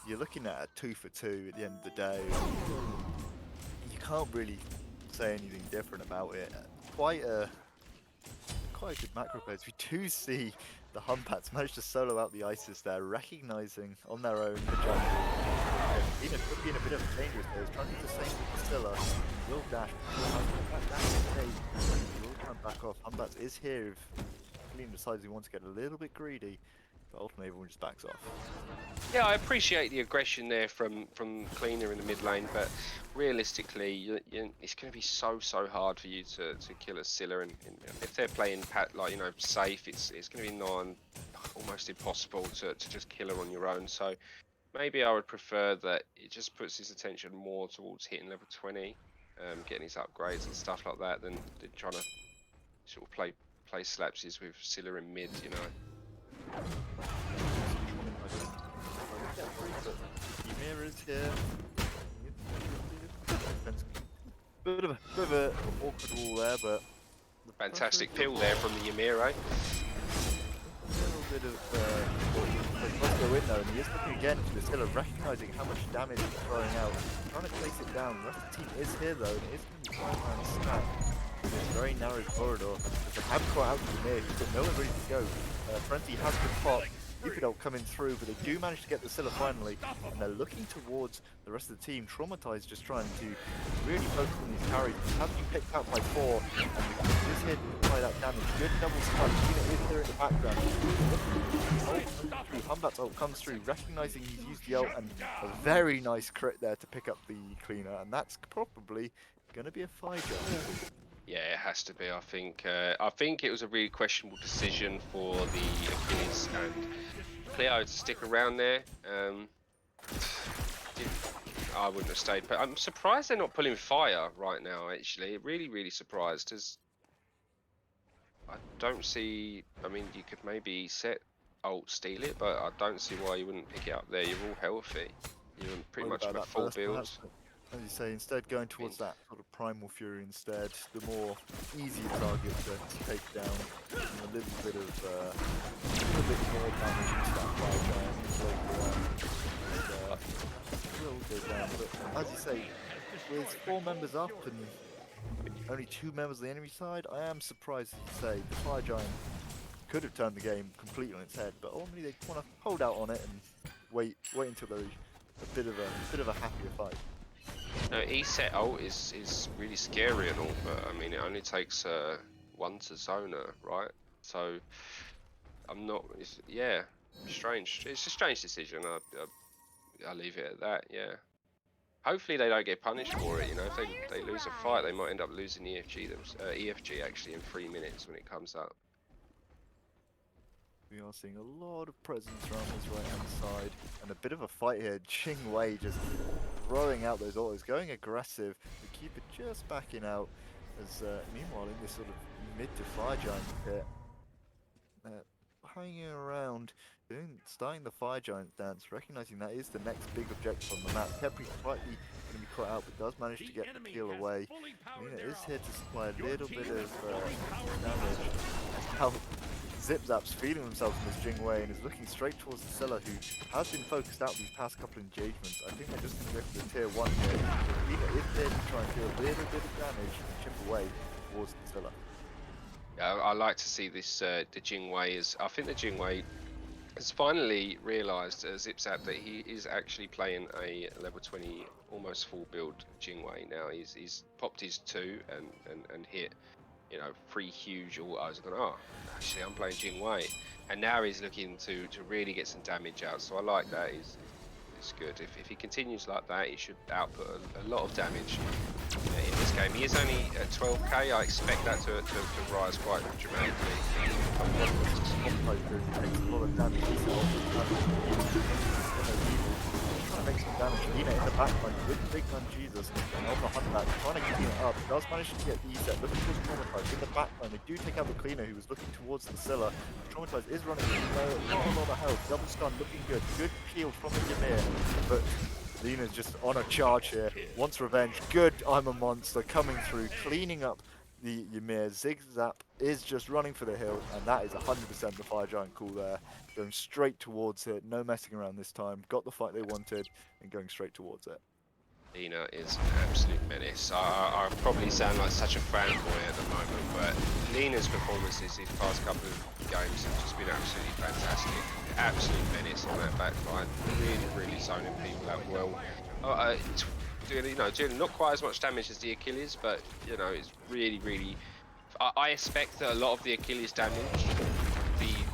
you're looking at a 2 for 2 at the end of the day. You can't really say anything different about it. Quite a good macro plays. We do see the Humpats manage to solo out the Isis there, recognizing on their own the jungle. Dina could be in a bit of a dangerous there. He's trying to do the same with Priscilla. Will dash. Will come back off. Humpats is here if Clean decides he wants to get a little bit greedy, but ultimately everyone just backs off. Yeah, I appreciate the aggression there from Cleaner in the mid lane, but realistically, it's going to be so hard for you to kill a Scylla, and if they're playing safe, it's going to be almost impossible to just kill her on your own. So maybe I would prefer that it just puts his attention more towards hitting level 20, getting his upgrades and stuff like that, than trying to sort of play slapsies with Scylla in mid, you know. Ymir is here. Bit of a awkward wall there, but fantastic peel there from the Ymir, eh? A little bit of let's go in though, and he is looking again for the Scylla, recognizing how much damage he's throwing out, trying to place it down. The rest of the team is here though, and it is going to be 5-man snap. It's a very narrow corridor. They have caught out to Ymir, he's got nowhere ready to go. Frenzy has been popped. Cupid coming through, but they do manage to get the Scylla finally, and they're looking towards the rest of the team. Traumatized just trying to really focus on these carries. Has been picked out by 4, and is here to apply that damage. Good double stun. Tina is there in the background. Humbat's ult comes through, recognizing he's used the ult, and a very nice crit there to pick up the cleaner, and that's probably going to be a 5-jar. Yeah, it has to be. I think it was a really questionable decision for the Achilles and Cleo to stick around there. I wouldn't have stayed, but I'm surprised they're not pulling fire right now. Actually, really surprised, as I don't see. I mean, you could maybe set ult, steal it, but I don't see why you wouldn't pick it up there. You're all healthy. You're pretty much in a full build. As you say, instead going towards that sort of primal fury instead, the more easier target to take down, and a little bit more damage into that fire giant will go down. But as you say, with 4 members up and only 2 members on the enemy side, I am surprised to say the fire giant could have turned the game completely on its head, but ultimately they want to hold out on it and wait until there's a bit of a happier fight. No, E-set ult is really scary and all, but I mean it only takes 1 to Zona, right? So I'm not. Yeah, strange. It's a strange decision. I'll leave it at that. Yeah. Hopefully they don't get punished for it. You know, if they lose a fight, they might end up losing EFG actually in 3 minutes when it comes up. We are seeing a lot of presence around this right-hand side, and a bit of a fight here. Jing Wei just throwing out those autos, going aggressive. The keeper just backing out, as meanwhile in this sort of mid to fire giant pit, hanging around, starting the fire giant dance, recognizing that is the next big objective on the map. Kepri slightly going to be caught out, but does manage to get the kill away. Lina is here to supply a little bit of damage. How Zip-Zap's feeling himself in this Jing Wei and is looking straight towards the Scylla, who has been focused out these past couple of engagements. I think they're just going to go for the tier 1 here. Lina is there to try and do a little bit of damage and chip away towards the Scylla. Yeah, I like to see this. The Jing Wei I think the Jing Wei has finally realised, Zip-Zap, that he is actually playing a level 20, almost full build Jing Wei now. He's popped his 2 and hit, you know, 3 huge autos. And gone, oh, actually I'm playing Jing Wei, and now he's looking to really get some damage out. So I like that. It's good. If he continues like that, he should output a lot of damage in this game. He is only at 12k. I expect that to rise quite dramatically. Takes a lot of damage himself. Trying to make some damage. Lina in the backline with Big Man Jesus and on the hunt back, trying to clean it up. Does manage to get the set, looking towards Traumatized in the backline. They do take out the cleaner who was looking towards the Scylla. Traumatized is running low, not a lot of health. Double stun looking good. Good shield from the Ymir, but Lina's just on a charge here. Wants revenge. Good, I'm a monster coming through, cleaning up the Ymir. Zip-Zap is just running for the hill, and that is 100% the fire giant call there. Going straight towards it, no messing around this time. Got the fight they wanted, and going straight towards it. Lina is an absolute menace. I probably sound like such a fanboy at the moment, but Lina's performances these past couple of games have just been absolutely fantastic. Absolute menace on that back line. Really zoning people out well. Doing not quite as much damage as the Achilles, but you know, it's really. I expect that a lot of the Achilles damage,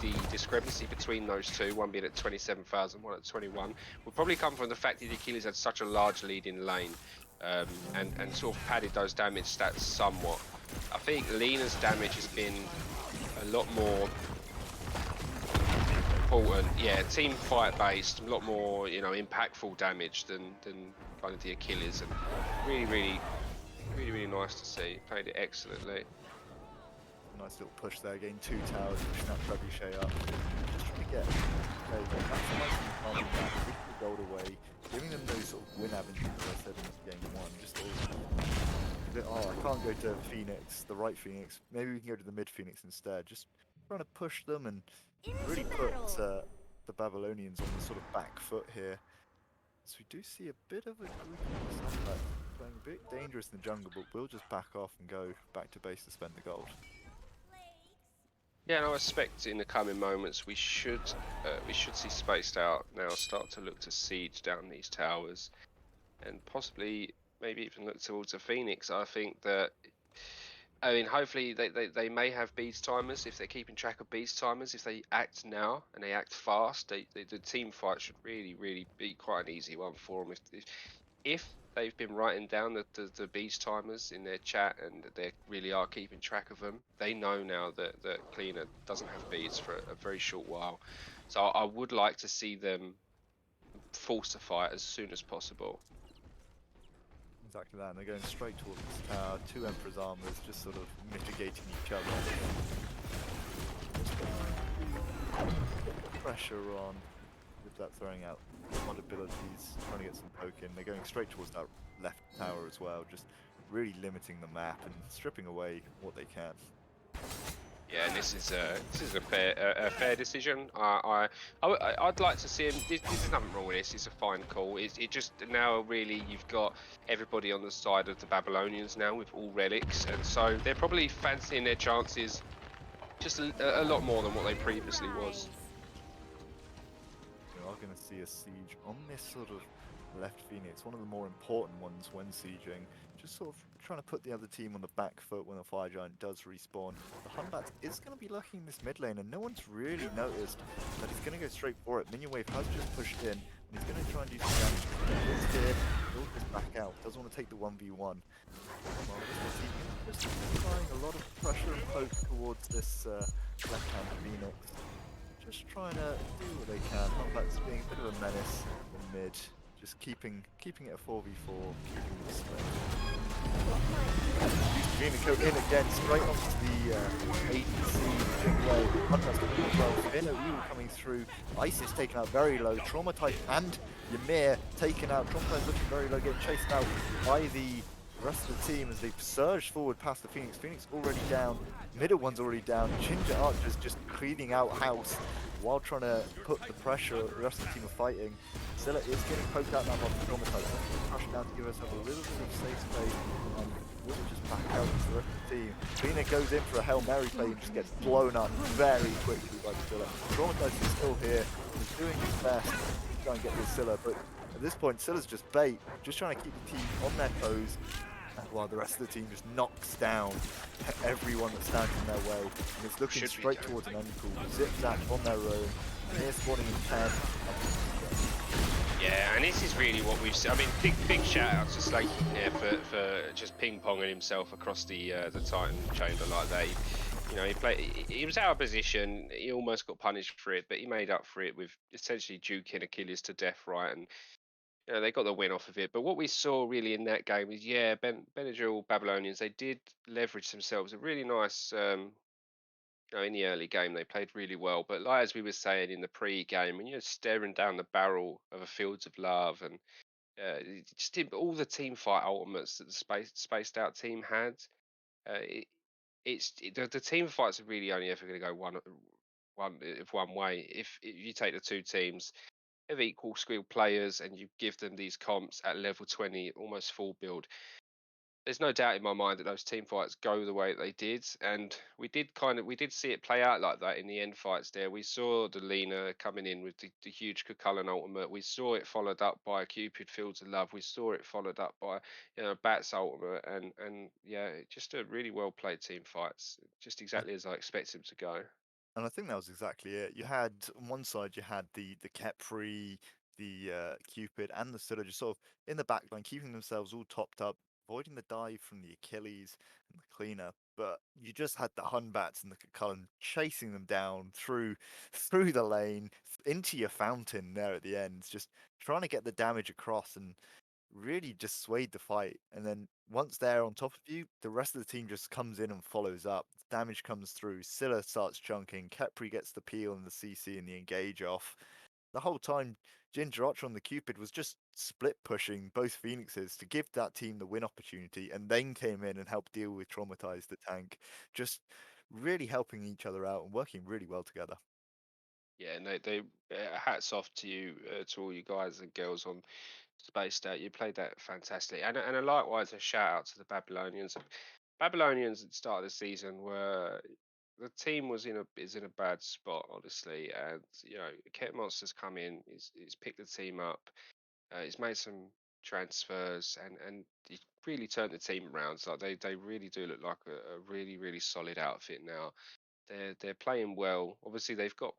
the discrepancy between those two, one being at 27,000, one at 21, will probably come from the fact that the Achilles had such a large lead in lane, and sort of padded those damage stats somewhat. I think Lina's damage has been a lot more important, yeah, team fight based, a lot more, you know, impactful damage than kind of the Achilles, and really nice to see. Played it excellently. Nice little push there, getting 2 towers, pushing that Trebuchet up. Just trying to get maximizing the farming back, taking the gold away, giving them those sort of win avenues, as I said in game 1. Just I can't go to Phoenix, the right Phoenix. Maybe we can go to the mid Phoenix instead. Just trying to push them and really put the Babylonians on the sort of back foot here. So we do see a bit of a group on the side, playing a bit dangerous in the jungle, but we'll just back off and go back to base to spend the gold. Yeah, and I expect in the coming moments we should see Spaced Out now start to look to siege down these towers, and possibly maybe even look towards a Phoenix. I think that, I mean, hopefully they may have beads timers if they're keeping track of beads timers. If they act now and they act fast, the team fight should really be quite an easy one for them. If they've been writing down the beast timers in their chat and they really are keeping track of them, they know now that Cleaner doesn't have beads for a very short while. So I would like to see them force a fight as soon as possible. Exactly that, and they're going straight towards this tower. 2 Emperor's armors just sort of mitigating each other. Pressure on with that, throwing out mod abilities, trying to get some poke in. They're going straight towards that left tower as well, just really limiting the map and stripping away what they can. Yeah, and this is a fair decision. I'd like to see him. There's nothing wrong with this. It's a fine call. It just now really you've got everybody on the side of the Babylonians now with all relics, and so they're probably fancying their chances just a lot more than what they previously was. We are going to see a siege on this sort of left Phoenix, one of the more important ones when sieging, just sort of trying to put the other team on the back foot when the Fire Giant does respawn. The Hunbat is going to be lurking in this mid lane, and no one's really noticed that he's going to go straight for it. Minion Wave has just pushed in, and he's going to try and do some damage. It's here, he'll just back out, doesn't want to take the 1v1. Well, this team just applying a lot of pressure and poke towards this left-hand Phoenix. Just trying to do what they can. Humbats being a bit of a menace in mid. Just keeping it a 4v4, keeping the split. Vino in again, straight onto the ADC Jingwei. Humbats coming as well. Vino Yu coming through. Isis taken out very low. Traumatized and Ymir taken out. Traumatized looking very low, getting chased out by the rest of the team as they've surged forward past the Phoenix. Phoenix already down, middle one's already down. Ginger Archer's just cleaning out house while trying to put the pressure the rest of the team are fighting. Scylla is getting poked out now by the Traumatized. Crush down to give herself a little bit of safe space and will just back out to the rest of the team. Vina goes in for a Hail Mary play and just gets blown up very quickly by Scylla. Traumatized is still here. He's doing his best to try and get this Scylla, but at this point, Scylla's just bait, just trying to keep the team on their toes, while the rest of the team just knocks down everyone that stands in their way. And it's looking straight towards an uncool. Zip-zap on their own. Near spawning in 10. Yeah, and this is really what we've seen. I mean, big shout out to Slakey there for just ping-ponging himself across the Titan chamber like that. You know, he was out of position. He almost got punished for it, but he made up for it with essentially duking Achilles to death, right? And you know, they got the win off of it. But what we saw really in that game is, yeah, Benadryl Babylonians, they did leverage themselves a really nice. You know, in the early game, they played really well. But like as we were saying in the pre-game, when you're staring down the barrel of a Fields of Love and just all the team fight ultimates that the spaced out team had, it, the team fights are really only ever going to go one way. If you take the two teams of equal skilled players and you give them these comps at level 20, almost full build, there's no doubt in my mind that those team fights go the way that they did, and we did see it play out like that in the end fights. There, we saw the Lena coming in with the huge Kukullan ultimate. We saw it followed up by Cupid Fields of Love. We saw it followed up by Bat's ultimate, and yeah, just a really well played team fights, just exactly as I expected them to go. And I think that was exactly it. You had on one side you had the Kepri, the Cupid, and the Scylla just sort of in the backline, keeping themselves all topped up, avoiding the dive from the Achilles and the cleaner. But you just had the Hunbats and the Cullen chasing them down through the lane into your fountain there at the end, just trying to get the damage across and really just swayed the fight. And then once they're on top of you, the rest of the team just comes in and follows up. Damage comes through. Scylla starts chunking. Kepri gets the peel and the CC and the engage off. The whole time, Ginger Archer on the Cupid was just split pushing both Phoenixes to give that team the win opportunity, and then came in and helped deal with Traumatize the tank. Just really helping each other out and working really well together. Yeah, and they hats off to you, to all you guys and girls on Spaced Out. You played that fantastic, and likewise a shout out to the Babylonians. Babylonians at the start of the season were the team is in a bad spot, honestly, and you know Ket Monster's come in, he's picked the team up, he's made some transfers, and he really turned the team around. So they really do look like a really solid outfit now. They're playing well. Obviously, they've got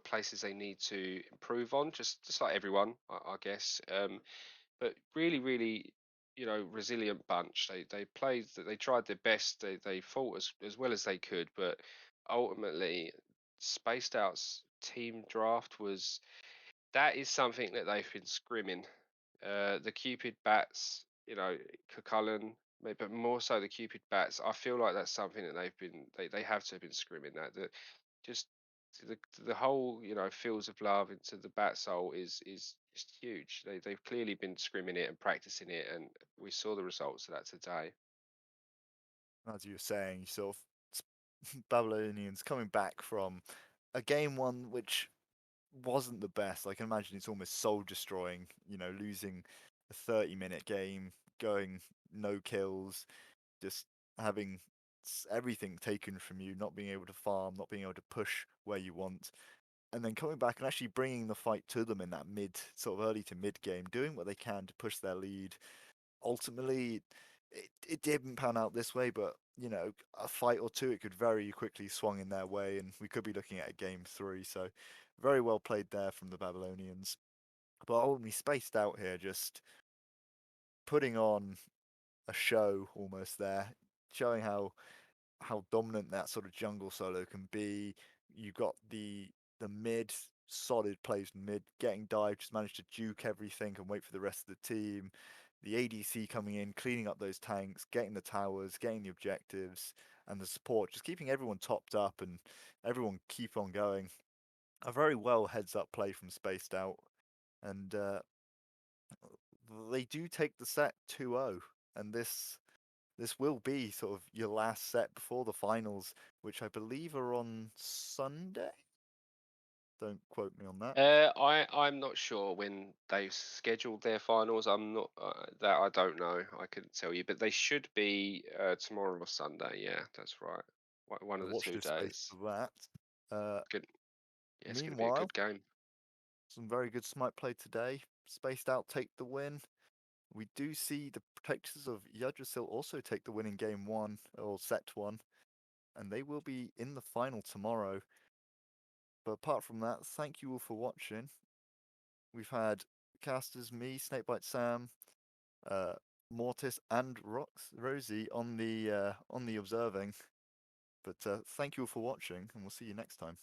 places they need to improve on, just like everyone, I guess. But really, you know, resilient bunch. They played. They tried their best. They fought as well as they could, but ultimately, Spaced Out's team draft was that is something that they've been scrimming. The Cupid bats, you know, Cucullin, but more so the Cupid bats. I feel like that's something that they have to have been scrimming that. Just the whole Fields of Love into the bat soul is just huge. They've clearly been scrimming it and practicing it, and we saw the results of that today. As you were saying, you sort of Babylonians coming back from a game one which wasn't the best. I can imagine it's almost soul destroying, losing a 30-minute game, going no kills, just having everything taken from you, not being able to farm, not being able to push where you want. and then coming back and actually bringing the fight to them in that sort of early to mid game, doing what they can to push their lead. Ultimately, it didn't pan out this way, but a fight or two, it could very quickly swung in their way, and we could be looking at a game three. So, very well played there from the Babylonians. But ultimately, spaced out here, just putting on a show almost there, showing how dominant that sort of jungle solo can be. You got the mid solid plays mid getting dive, just managed to juke everything and wait for the rest of the team. The ADC coming in, cleaning up those tanks, getting the towers, getting the objectives, and the support, just keeping everyone topped up and everyone keep on going. A very well heads up play from Spaced Out, and they do take the set 2-0, and this will be sort of your last set before the finals, which I believe are on Sunday. Don't quote me on that. I'm not sure when they've scheduled their finals. I'm not that I don't know. I couldn't tell you, but they should be tomorrow or Sunday. Yeah, that's right. One So of the watch two this space days. for that. Good. Yeah, it's going to be a Meanwhile, good game. some very good smite play today. Spaced Out take the win. We do see the protectors of Yggdrasil also take the win in game one, or set one, and they will be in the final tomorrow. But apart from that, thank you all for watching. We've had casters, me, Snakebite Sam, uh, Mortis, and Rosie on the observing. But thank you all for watching, and we'll see you next time.